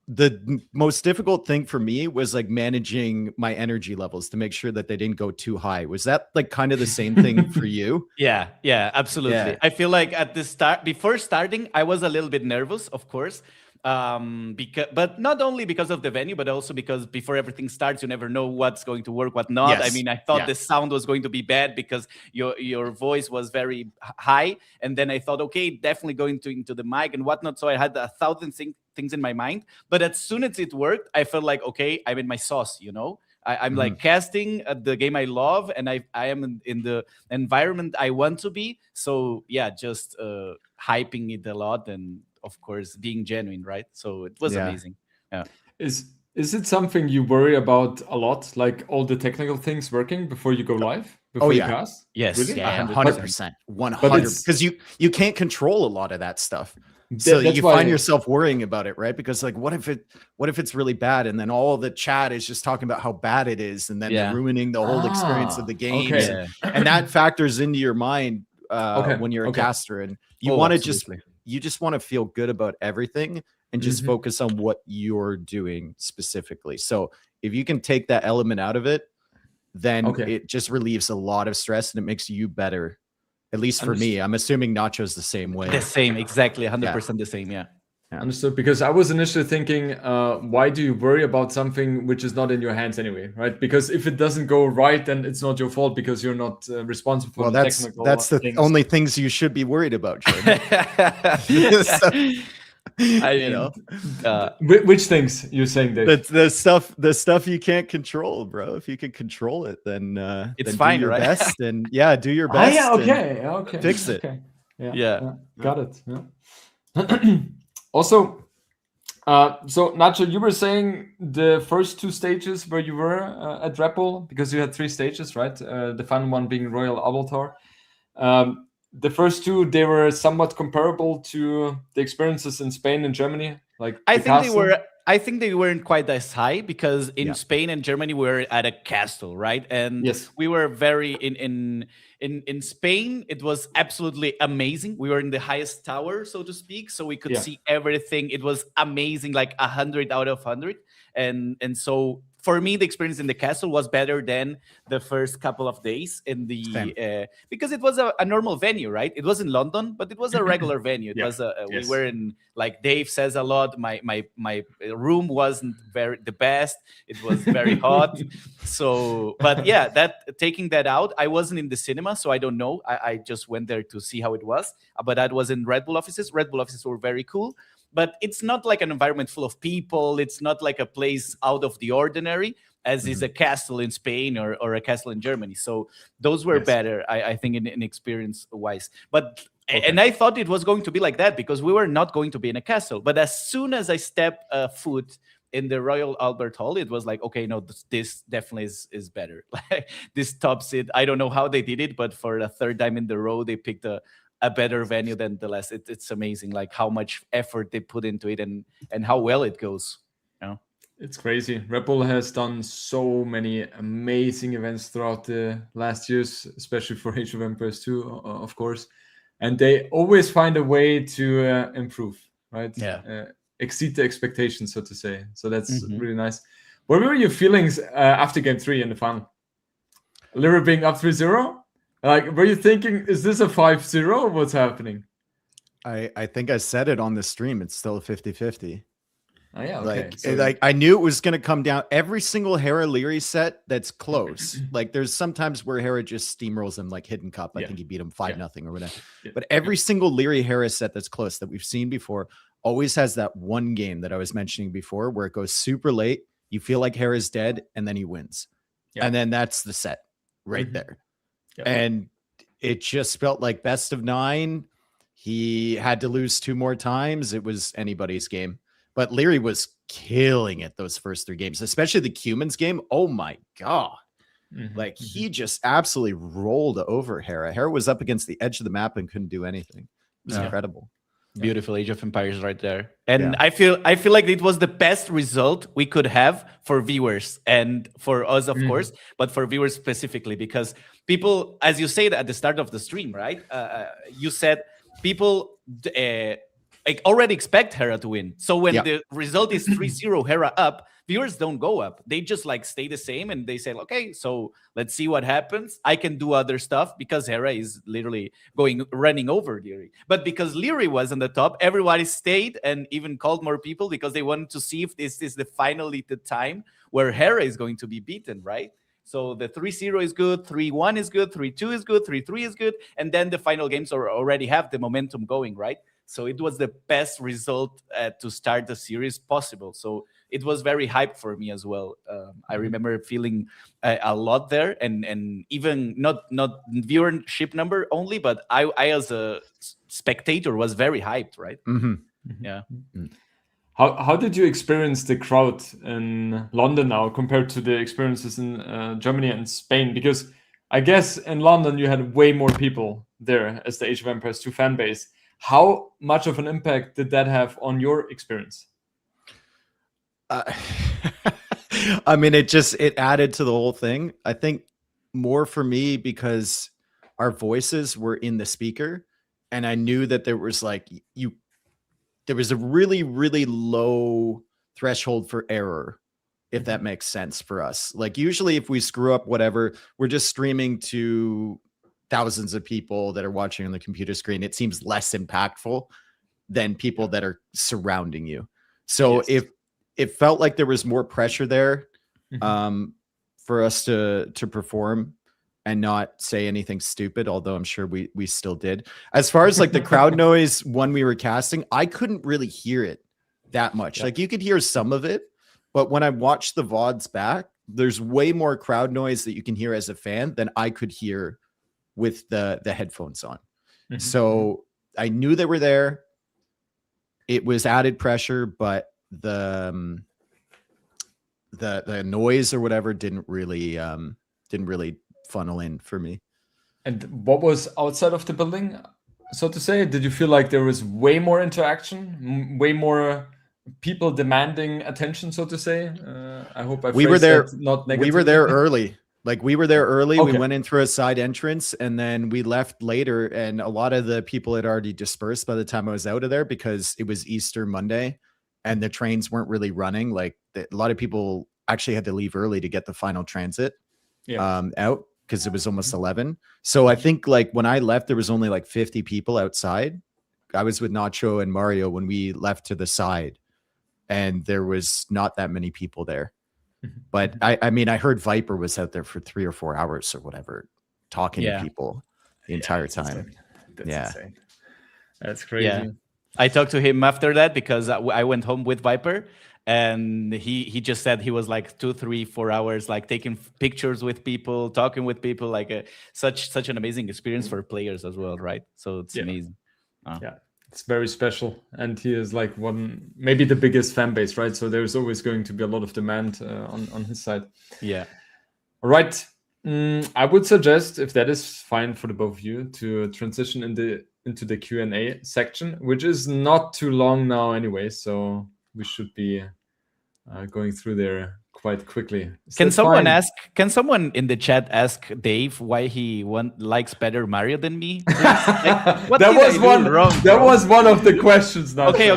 The most difficult thing for me was like managing my energy levels to make sure that they didn't go too high. Was that like kind of the same thing for you? Yeah, absolutely. Yeah. I feel like at the start, before starting, I was a little bit nervous, of course. But not only because of the venue, but also because before everything starts, you never know what's going to work, what not. Yes. I mean, I thought the sound was going to be bad because your voice was very high, and then I thought, okay, definitely going into the mic and whatnot. So I had 1,000 things in my mind. But as soon as it worked, I felt like, okay, I'm in my sauce, you know. I'm like casting the game I love, and I am in the environment I want to be. So yeah, just hyping it a lot, and of course being genuine, right? So it was amazing. Yeah. Is it something you worry about a lot, like all the technical things working before you go live? Before you cast? Yes. Really? Yeah, 100%. 100%. Because you can't control a lot of that stuff. So you find yourself worrying about it, right? Because like, what if it's really bad, and then all the chat is just talking about how bad it is, and then they're ruining the whole experience of the game, and that factors into your mind when you're a caster, and you want to you just want to feel good about everything and just focus on what you're doing specifically. So if you can take that element out of it, then it just relieves a lot of stress and it makes you better. At least for me. I'm assuming Nacho's the same way. The same, exactly, 100% the same, yeah. Understood. Because I was initially thinking, why do you worry about something which is not in your hands anyway, right? Because if it doesn't go right, then it's not your fault because you're not responsible for the technical that's the things. Only things you should be worried about, which things you're saying, Dave? The stuff you can't control, bro. If you can control it, then it's then fine, do your right? best, and do your best. Okay. Fix it. Okay. Yeah. Got it. Yeah. Also, so Nacho, you were saying the first 2 stages where you were at Red Bull, because you had 3 stages, right? The final one being Royal Avatar. The first 2, they were somewhat comparable to the experiences in Spain and Germany. Like I think they weren't quite as high, because in Spain and Germany we were at a castle, right? And we were very in Spain. It was absolutely amazing. We were in the highest tower, so to speak, so we could see everything. It was amazing, like 100 out of 100. And so for me, the experience in the castle was better than the first couple of days in the because it was a normal venue, right? It was in London, but it was a regular venue. It was we were in, like Dave says a lot, my room wasn't the best. It was very hot. So, but yeah, taking that out, I wasn't in the cinema, so I don't know. I just went there to see how it was. But that was in Red Bull offices. Red Bull offices were very cool. But it's not like an environment full of people. It's not like a place out of the ordinary, as is a castle in Spain or a castle in Germany. So those were better, I think, in experience-wise. But and I thought it was going to be like that, because we were not going to be in a castle. But as soon as I stepped foot in the Royal Albert Hall, it was like, okay, no, this definitely is better. Like, this tops it. I don't know how they did it, but for the 3rd time in the row, they picked a better venue than the last. It's amazing, like how much effort they put into it and how well it goes. It's crazy. Red Bull has done so many amazing events throughout the last years, especially for Age of Empires 2, of course. And they always find a way to improve, right? Exceed the expectations, so to say. So that's really nice. What were your feelings after Game 3 in the final? Lyra being up 3-0? Like, were you thinking, is this a 5-0 or what's happening? I think I said it on the stream. It's still a 50-50. Oh, yeah, okay. Like I knew it was going to come down. Every single Hera Lyri set that's close. Like there's sometimes where Hera just steamrolls him, like Hidden Cup. I think he beat him 5-0 or whatever. But every single Lyri Hera set that's close that we've seen before always has that one game that I was mentioning before where it goes super late. You feel like Hera's dead, and then he wins. And then that's the set right there. And it just felt like best of 9. He had to lose 2 more times. It was anybody's game. But Lyri was killing it those first 3 games, especially the Cumans game. Oh my God. Like he just absolutely rolled over Hera. Hera was up against the edge of the map and couldn't do anything. It was incredible. Beautiful Age of Empires right there. And I feel like it was the best result we could have for viewers and for us, of course, but for viewers specifically, because people, as you said at the start of the stream, right? You said people like already expect Hera to win. So when the result is 3-0 Hera up, viewers don't go up. They just like stay the same and they say, okay, so let's see what happens. I can do other stuff because Hera is literally running over Leary. But because Leary was on the top, everybody stayed and even called more people because they wanted to see if this is finally the time where Hera is going to be beaten, right? So the 3-0 is good, 3-1 is good, 3-2 is good, 3-3 is good, and then the final games already have the momentum going, right? So it was the best result to start the series possible. So it was very hyped for me as well. I remember feeling a lot there, and even not viewership number only, but I as a spectator was very hyped, right? Yeah. How did you experience the crowd in London now compared to the experiences in Germany and Spain? Because I guess in London you had way more people there as the Age of Empires 2 fan base. How much of an impact did that have on your experience? I mean, it added to the whole thing. I think more for me because our voices were in the speaker, and I knew that there was there was a really, really low threshold for error, if that makes sense for us. Like usually if we screw up whatever, we're just streaming to thousands of people that are watching on the computer screen. It seems less impactful than people that are surrounding you. So if it felt like there was more pressure there for us to perform and not say anything stupid, although I'm sure we still did. As far as like the crowd noise when we were casting, I couldn't really hear it that much. Like you could hear some of it, but when I watched the VODs back, there's way more crowd noise that you can hear as a fan than I could hear with the headphones on. So I knew they were there. It was added pressure, but the noise or whatever didn't really funnel in for me. And what was outside of the building, so to say? Did you feel like there was way more interaction, way more people demanding attention, so to say? I hope we were there. Not negatively. We were there early. Like we were there early. Okay. We went in through a side entrance and then we left later. And a lot of the people had already dispersed by the time I was out of there because it was Easter Monday and the trains weren't really running. Like a lot of people actually had to leave early to get the final transit out because it was almost 11. So I think like when I left, there was only like 50 people outside. I was with Nacho and Mario when we left to the side and there was not that many people there. But I mean, I heard Viper was out there for 3 or 4 hours or whatever, talking to people the entire time. That's insane. That's crazy. Yeah. I talked to him after that because I went home with Viper and he just said he was like 2, 3, 4 hours, like taking pictures with people, talking with people, like such an amazing experience for players as well. Right. So it's amazing. Yeah. It's very special, and he is like maybe the biggest fan base, right? So there's always going to be a lot of demand on his side. Yeah. All right. I would suggest, if that is fine for the both of you, to transition into the Q&A section, which is not too long now anyway, so we should be going through there quite quickly. Can someone in the chat ask Dave why he likes better Mario than me? Like, that was one of the questions now. Okay.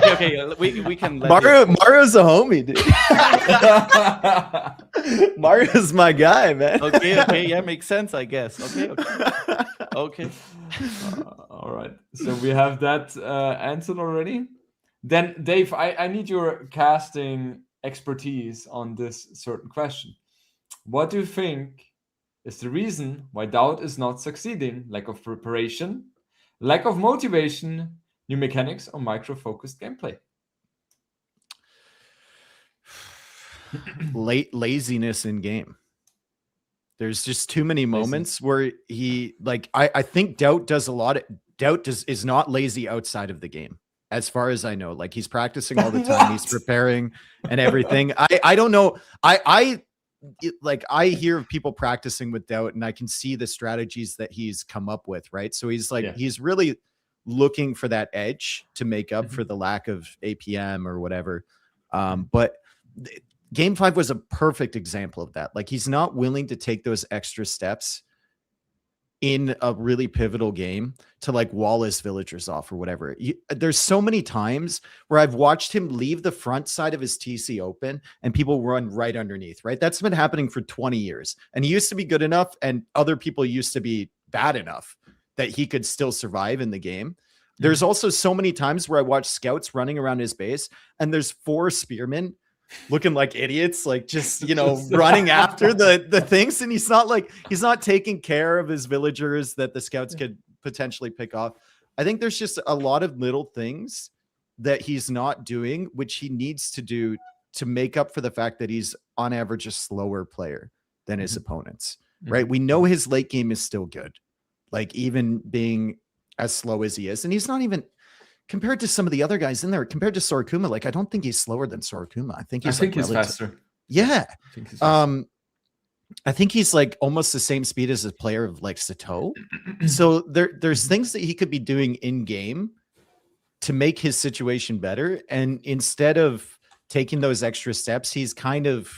We can let Mario's a homie, dude. Mario's my guy, man. Okay, yeah, makes sense, I guess. Okay. All right. So we have that answered already. Then Dave, I need your casting expertise on this certain question. What do you think is the reason why Doubt is not succeeding? Lack of preparation, lack of motivation, new mechanics, or micro-focused gameplay? Laziness in game. There's just too many moments where he I think Doubt does a lot. Doubt is not lazy outside of the game. As far as I know, like he's practicing all the time, he's preparing and everything. I don't know. I hear of people practicing with Doubt and I can see the strategies that he's come up with. Right. So he's like, he's really looking for that edge to make up for the lack of APM or whatever. But Game 5 was a perfect example of that. Like, he's not willing to take those extra steps in a really pivotal game to like wall his villagers off or whatever. There's so many times where I've watched him leave the front side of his TC open and people run right underneath, right? That's been happening for 20 years. And he used to be good enough and other people used to be bad enough that he could still survive in the game. There's also so many times where I watch scouts running around his base and there's 4 spearmen looking like idiots, like just, you know, running after the things. And he's not taking care of his villagers that the scouts could potentially pick off. I think there's just a lot of little things that he's not doing, which he needs to do to make up for the fact that he's on average a slower player than his opponents, right? We know his late game is still good, like even being as slow as he is. And he's not even, compared to some of the other guys in there, compared to Sorokuma, like I don't think he's slower than Sorokuma. I think he's faster. Yeah. I think he's like almost the same speed as a player of like Sato. So there's things that he could be doing in game to make his situation better. And instead of taking those extra steps, he's kind of,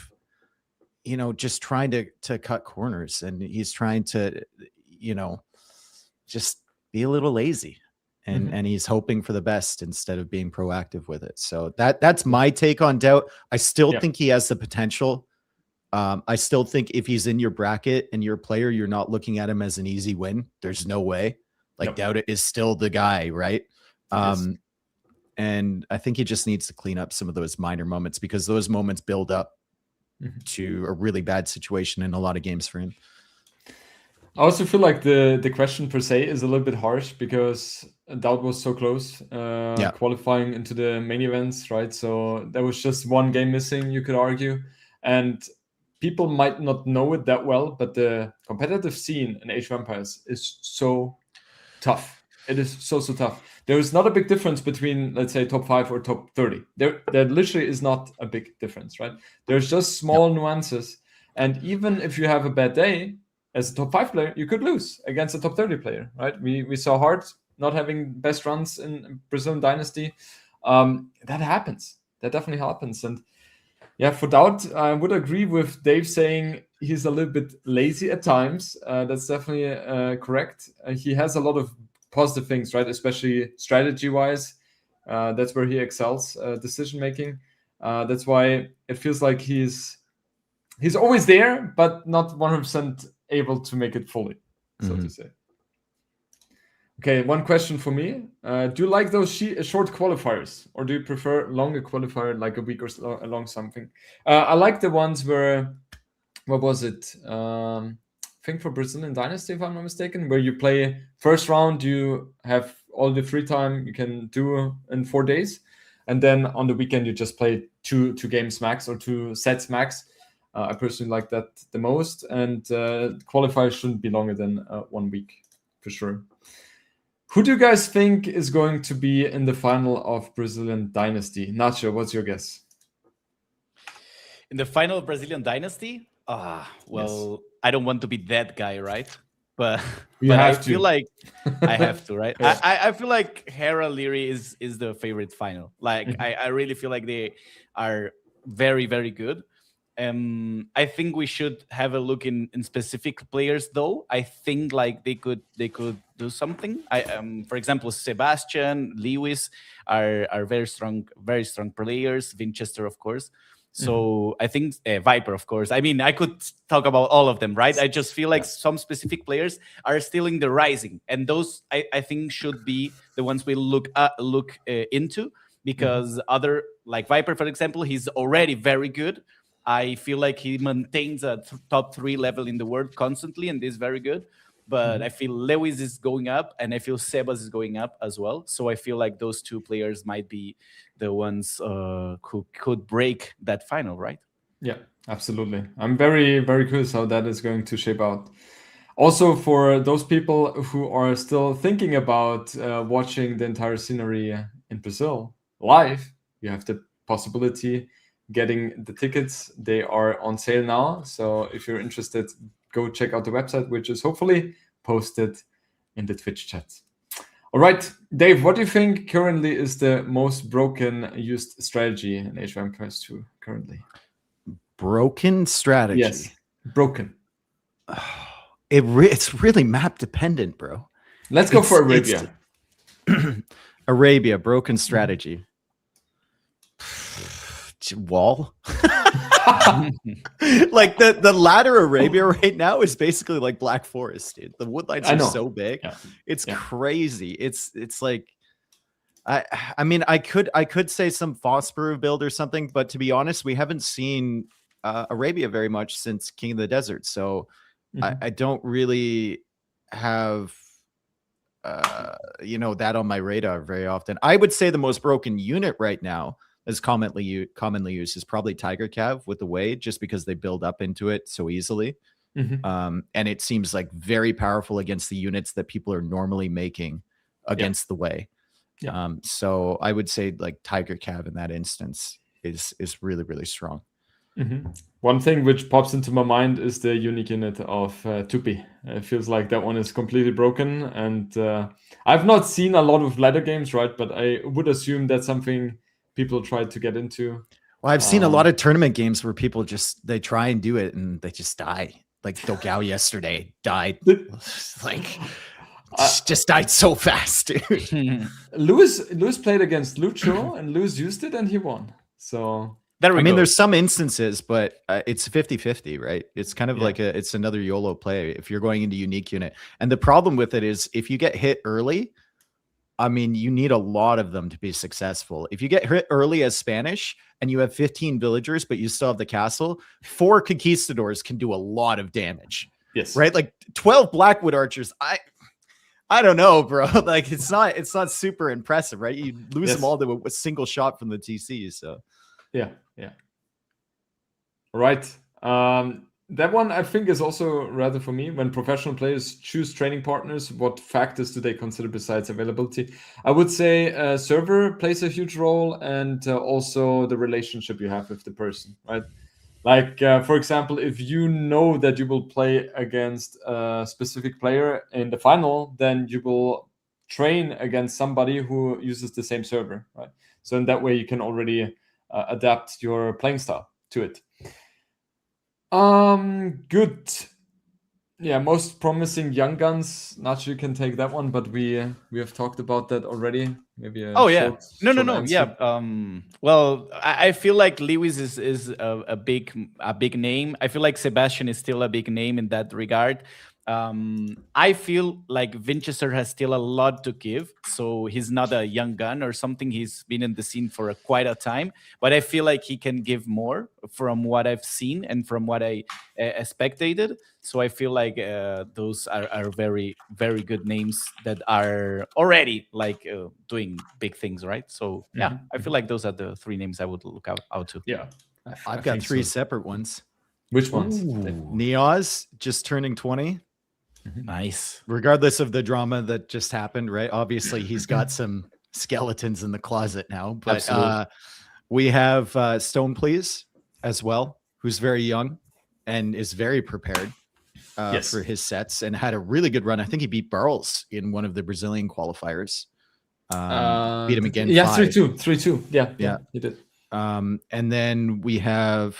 you know, just trying to cut corners, and he's trying to, you know, just be a little lazy. And he's hoping for the best instead of being proactive with it. So that's my take on Doubt. I still think he has the potential. I still think if he's in your bracket and you're a player, you're not looking at him as an easy win. There's no way. Like Doubt is still the guy, right? And I think he just needs to clean up some of those minor moments, because those moments build up to a really bad situation in a lot of games for him. I also feel like the question per se is a little bit harsh, because Doubt was so close qualifying into the main events, right? So there was just one game missing, you could argue. And people might not know it that well, but the competitive scene in Age of Empires is so tough. It is so tough. There is not a big difference between, let's say, top 5 or top 30. There literally is not a big difference, right? There's just small nuances. And even if you have a bad day, as a top 5 player, you could lose against a top 30 player, right? We saw Hart not having best runs in Brazilian Dynasty. That happens. That definitely happens. And yeah, for Doubt, I would agree with Dave saying he's a little bit lazy at times. That's definitely correct. He has a lot of positive things, right? Especially strategy-wise. That's where he excels, decision-making. That's why it feels like he's always there, but not 100% able to make it fully, so to say. Okay, one question for me. Do you like those short qualifiers, or do you prefer longer qualifier, like a week or so along something? I like the ones where, what was it? I think for Brazilian Dynasty, if I'm not mistaken, where you play first round, you have all the free time you can do in 4 days. And then on the weekend, you just play two games max or 2 sets max. I personally like that the most, and qualifiers shouldn't be longer than 1 week for sure. Who do you guys think is going to be in the final of Brazilian Dynasty? Nacho, what's your guess? In the final of Brazilian Dynasty? Well, I don't want to be that guy, right? But I feel like I have to, right? I feel like Hera Leary is the favorite final. Like I really feel like they are very, very good. I think we should have a look in specific players, though. I think like they could do something. For example, Sebastian, Lewis are very strong players. Winchester, of course. So I think Viper, of course. I mean, I could talk about all of them, right? I just feel like some specific players are still in the rising, and those I think should be the ones we look into, because other, like Viper, for example, he's already very good. I feel like he maintains a top 3 level in the world constantly, and is very good. But I feel Lewis is going up, and I feel Sebas is going up as well. So I feel like those 2 players might be the ones who could break that final, right? Yeah, absolutely. I'm very, very curious how that is going to shape out. Also, for those people who are still thinking about watching the entire scenery in Brazil live, you have the possibility getting the tickets. They are on sale now. So if you're interested, go check out the website, which is hopefully posted in the Twitch chat. All right, Dave, what do you think currently is the most broken used strategy in Age of Empires 2 currently? Broken strategy. Yes, broken. It's really map dependent, bro. Let's go for Arabia. Arabia, broken strategy. Wall. Like the latter Arabia right now is basically like Black Forest, dude. The woodlines are so big. Yeah. It's crazy. It's like I mean I could say some Phosphor build or something, but to be honest, we haven't seen Arabia very much since King of the Desert. So I don't really have that on my radar very often. I would say the most broken unit right now is commonly used is probably Tiger Cav with the Way, just because they build up into it so easily. And it seems like very powerful against the units that people are normally making against the Way. So I would say like Tiger Cav in that instance is really, really strong. One thing which pops into my mind is the unique unit of Tupi. It feels like that one is completely broken, and I've not seen a lot of ladder games, right? But I would assume that's something people try to get into. Well, I've seen a lot of tournament games where people they try and do it and they just die. Like Dogao yesterday died. Like just died so fast, dude. Lewis played against Lucho and Lewis used it and he won. So I mean, there's some instances, but it's 50-50, right? It's kind of like it's another YOLO play if you're going into unique unit. And the problem with it is if you get hit early, I mean, you need a lot of them to be successful. If you get hit early as Spanish and you have 15 villagers, but you still have the castle, 4 conquistadors can do a lot of damage. Yes. Right? Like 12 Blackwood archers. I don't know, bro. Like it's not super impressive, right? You lose them all to a single shot from the TC. So yeah. All right. That one I think is also rather for me. When professional players choose training partners, what factors do they consider besides availability? I would say server plays a huge role, and also the relationship you have with the person, right? Like, for example, if you know that you will play against a specific player in the final, then you will train against somebody who uses the same server, right? So in that way, you can already adapt your playing style to it. Good. Yeah, most promising young guns. Nacho, you can take that one, but we have talked about that already. Maybe no. Yeah. Well, I feel like Lewis is a big name. I feel like Sebastian is still a big name in that regard. I feel like Winchester has still a lot to give, so he's not a young gun or something. He's been in the scene for quite a time, but I feel like he can give more from what I've seen and from what I spectated. So I feel like those are very, very good names that are already like doing big things, right? So yeah, I feel like those are the 3 names I would look out to. Yeah, I've got 3 separate ones. Which ones? Neozz just turning 20. Nice. Regardless of the drama that just happened, right? Obviously, he's got some skeletons in the closet now. But we have Stone Please as well, who's very young and is very prepared for his sets and had a really good run. I think he beat Barles in one of the Brazilian qualifiers. Beat him again. Yeah, 3-2. 3-2. Yeah, he did. And then we have...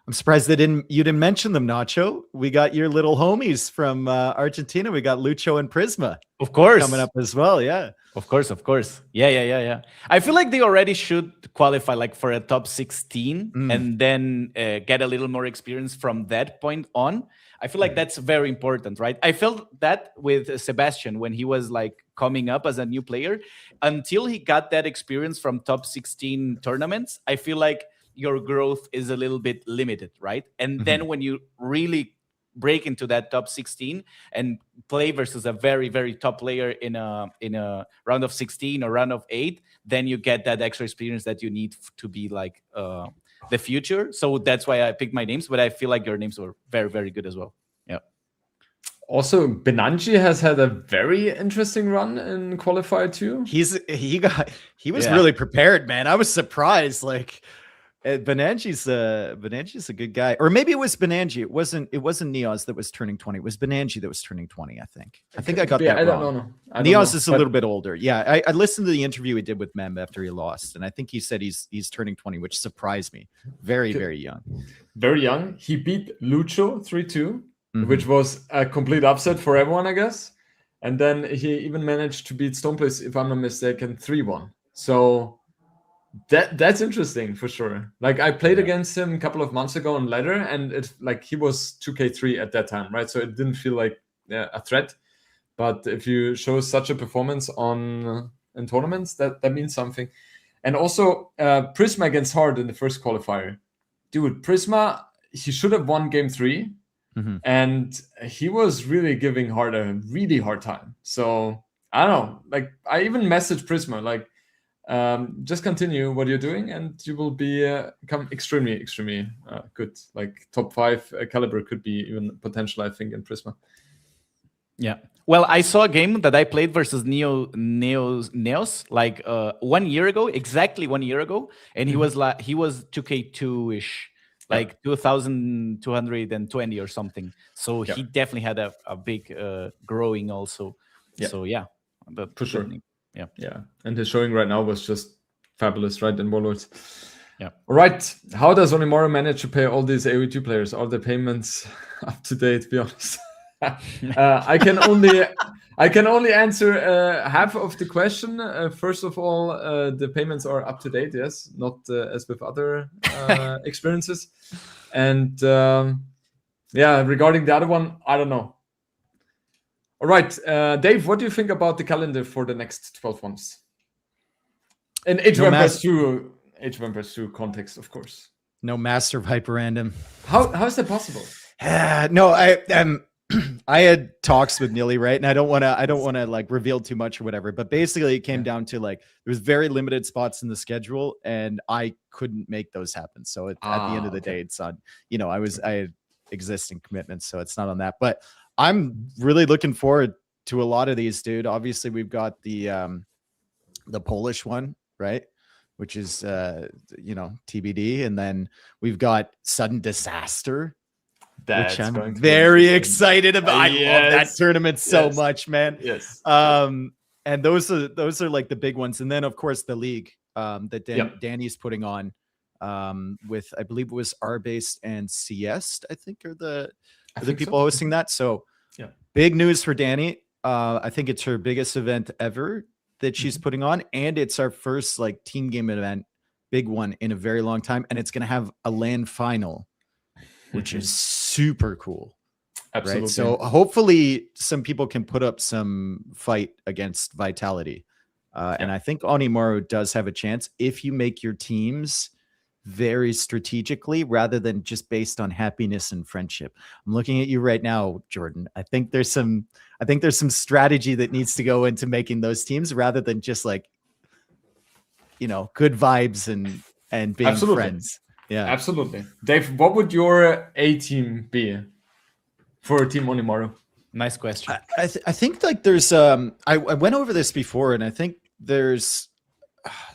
I'm surprised you didn't mention them, Nacho. We got your little homies from Argentina. We got Lucho and Prisma. Of course. Coming up as well, yeah. Of course. Yeah. I feel like they already should qualify like for a top 16 and then get a little more experience from that point on. I feel like that's very important, right? I felt that with Sebastian when he was like coming up as a new player. Until he got that experience from top 16 tournaments, I feel like your growth is a little bit limited, right? And then when you really break into that top 16 and play versus a very, very top player in a round of 16 or round of 8, then you get that extra experience that you need to be like the future. So that's why I picked my names, but I feel like your names were very, very good as well. Yeah. Also, Benanji has had a very interesting run in qualifier 2. He was really prepared, man. I was surprised. Like, Benangi's a good guy, or maybe it was Benangi. It wasn't Neozz that was turning 20. It was Benangi that was turning 20. I think I got that wrong. Neozz is a little bit older. Yeah, I listened to the interview he did with Mem after he lost, and I think he said he's turning 20, which surprised me. Very young. Very young. He beat Lucho 3-2, which was a complete upset for everyone, I guess. And then he even managed to beat Stoneplace, if I'm not mistaken, 3-1. So that's interesting for sure. Like I played against him a couple of months ago on ladder, and it like he was 2K3 at that time, right? So it didn't feel like a threat. But if you show such a performance in tournaments, that means something. And also Prisma against Hard in the first qualifier. Dude, Prisma, he should have won game 3. And he was really giving Hard a really hard time. So I don't know. Like I even messaged Prisma, like, just continue what you're doing and you will become extremely good. Like top 5 caliber could be even potential, I think, in Prisma. Yeah. Well, I saw a game that I played versus Neozz like 1 year ago, exactly 1 year ago, and he was 2K2-ish, like 2,220 or something. So he definitely had a big growing also. So for sure. Yeah. And his showing right now was just fabulous, right? In Warlords. Yeah. All right. How does Onimaru manage to pay all these AOE2 players? Are the payments up to date? To be honest, I can only answer half of the question. First of all, the payments are up to date. Yes, not as with other experiences. And regarding the other one, I don't know. All right, Dave, what do you think about the calendar for the next 12 months? In Age of Empires 2 context, of course. No Master of Hyper Random. How is that possible? No, I had talks with Nilly, right? And I don't want to like reveal too much or whatever, but basically it came down to like there was very limited spots in the schedule and I couldn't make those happen. So at the end of the day, it's on, I had existing commitments, so it's not on that. But I'm really looking forward to a lot of these, dude. Obviously, we've got the Polish one, right? Which is TBD, and then we've got Sudden Disaster, which I'm very excited about. I love that tournament so much, man. Yes. And those are like the big ones, and then of course the league that Danny's putting on with, I believe it was R-Based and CS, I think are the people hosting that. So big news for Danny. I think it's her biggest event ever that she's putting on, and it's our first like team game event, big one in a very long time, and it's going to have a LAN final, which is super cool. Absolutely. Right? So hopefully some people can put up some fight against Vitality. And I think Onimaru does have a chance if you make your teams very strategically rather than just based on happiness and friendship. I'm looking at you right now, Jordan. I think there's some strategy that needs to go into making those teams rather than just like, good vibes and being friends. Yeah, absolutely. Dave, what would your A team be for Team Onimaru? Nice question. I think like there's I went over this before, and I think there's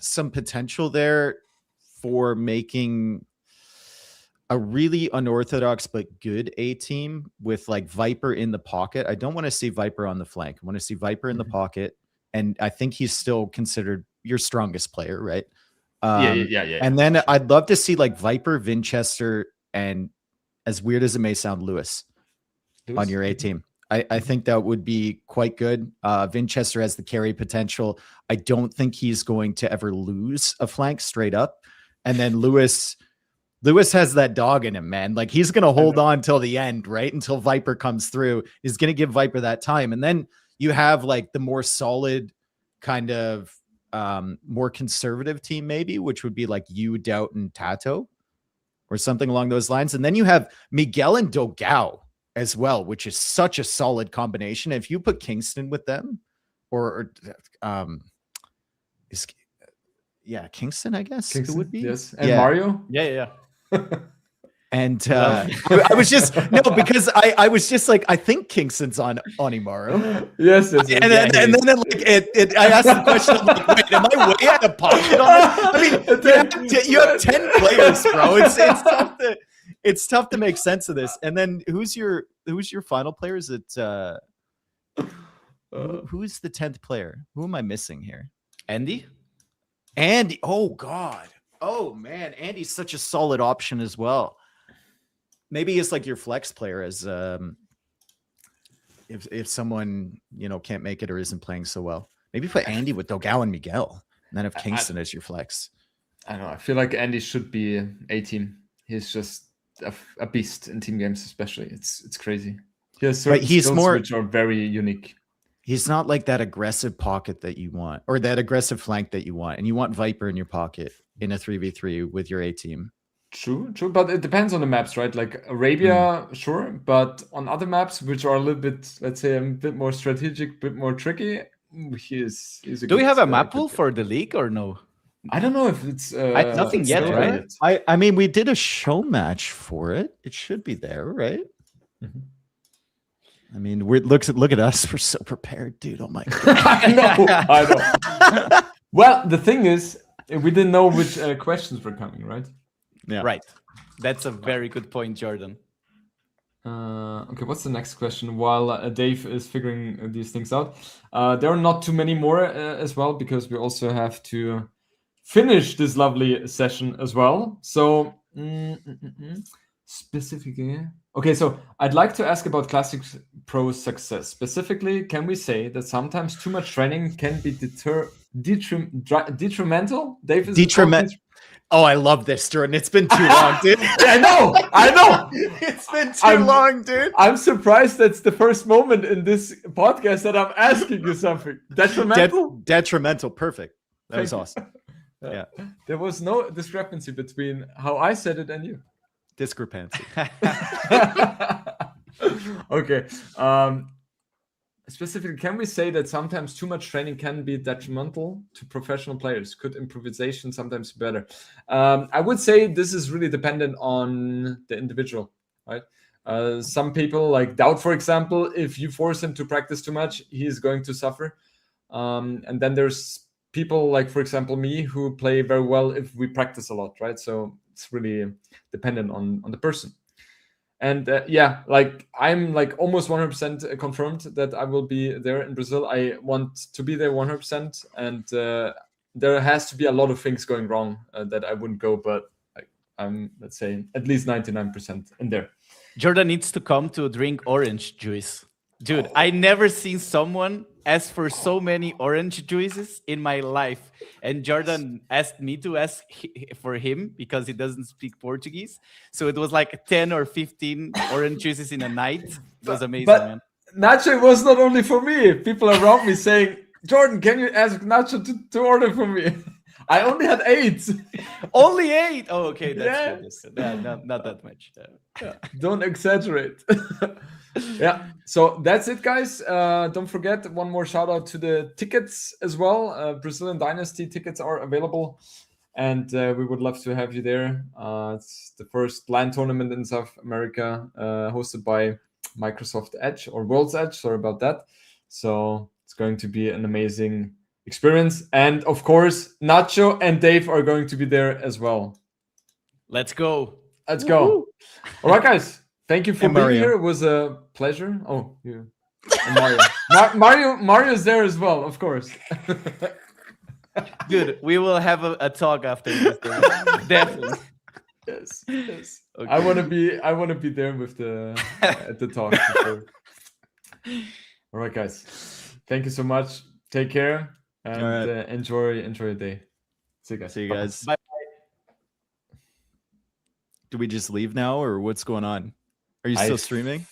some potential there for making a really unorthodox but good A team with like Viper in the pocket. I don't want to see Viper on the flank. I want to see Viper in the pocket, and I think he's still considered your strongest player, right? Yeah. And then I'd love to see like Viper, Vinchester, and as weird as it may sound, Lewis on your A team. I think that would be quite good. Vinchester has the carry potential. I don't think he's going to ever lose a flank straight up. And then Lewis has that dog in him, man. Like he's going to hold on till the end, right? Until Viper comes through. He's going to give Viper that time. And then you have like the more solid kind of more conservative team maybe, which would be like you, Doubt, and Tato or something along those lines. And then you have Miguel and Dogao as well, which is such a solid combination. If you put Kingston with them Kingston, I guess it would be. Yes. And Mario? Yeah. And I was just because I was just like, I think Kingston's on Onimaru. Yes. And then like I asked the question, I'm like, wait, am I way out of pocket on this? I mean, you have 10 players, bro. It's tough to make sense of this. And then who's your final player? Is it who's the 10th player? Who am I missing here? Andy. Oh God. Oh man, Andy's such a solid option as well. Maybe he's like your flex player as if someone can't make it or isn't playing so well. Maybe put Andy with Dogao and Miguel, and then have Kingston as your flex. I don't know. I feel like Andy should be a team. He's just a beast in team games, especially. It's crazy. He has certain skills which are very unique. He's not like that aggressive pocket that you want, or that aggressive flank that you want, and you want Viper in your pocket in a 3v3 with your A team. True, but it depends on the maps, right? Like Arabia, sure, but on other maps which are a little bit, let's say, a bit more strategic, a bit more tricky, he's Do we have a map pool for the league or no? I don't know if it's nothing yet, right? I mean, we did a show match for it. It should be there, right? Mm-hmm. I mean, look at us. We're so prepared, dude. Oh my God. I know. Well, the thing is, we didn't know which questions were coming, right? Yeah. Right. That's a very good point, Jordan. Okay, what's the next question? While Dave is figuring these things out, there are not too many more as well, because we also have to finish this lovely session as well. So, specifically, okay, so I'd like to ask about Classic Pro success. Specifically, can we say that sometimes too much training can be detrimental? Dave, Oh, I love this, Jordan. It's been too long, dude. I know. It's been too long, dude. I'm surprised that's the first moment in this podcast that I'm asking you something. Detrimental? Detrimental. Perfect. That was awesome. Yeah. There was no discrepancy between how I said it and you. Discrepancy. Okay. Specifically, can we say that sometimes too much training can be detrimental to professional players? Could improvisation sometimes be better? I would say this is really dependent on the individual, right? Some people, like Doubt, for example, if you force him to practice too much, he is going to suffer. And then there's people like, for example, me, who play very well if we practice a lot, right? So it's really dependent on the person. And like I'm like almost 100% confirmed that I will be there in Brazil. I want to be there 100%, and there has to be a lot of things going wrong that I wouldn't go, but I'm, let's say, at least 99% in there. Jordan needs to come to drink orange juice. Dude, I never seen someone ask for so many orange juices in my life. And Jordan asked me to ask for him because he doesn't speak Portuguese. So it was like 10 or 15 orange juices in a night. It was amazing, man. Nacho, it was not only for me. People around me saying, Jordan, can you ask Nacho to order for me? I only had 8. Only 8? Oh, okay. That's good. Yeah, not that much. Yeah. Don't exaggerate. Yeah, so that's it, guys. Don't forget, one more shout out to the tickets as well. Brazilian Dynasty tickets are available, and we would love to have you there. It's the first LAN tournament in South America, hosted by Microsoft Edge, or World's Edge, sorry about that. So it's going to be an amazing experience. And of course, Nacho and Dave are going to be there as well. Let's go. Let's go. All right, guys. Thank you for being here. It was a pleasure. Oh, you. Mario. Mario's there as well, of course. Dude, we will have a talk after this. Definitely. Yes. Okay. I want to be there with at the talk. For sure. All right, guys. Thank you so much. Take care and enjoy your day. See you guys. Bye. Do we just leave now, or what's going on? Are you still streaming?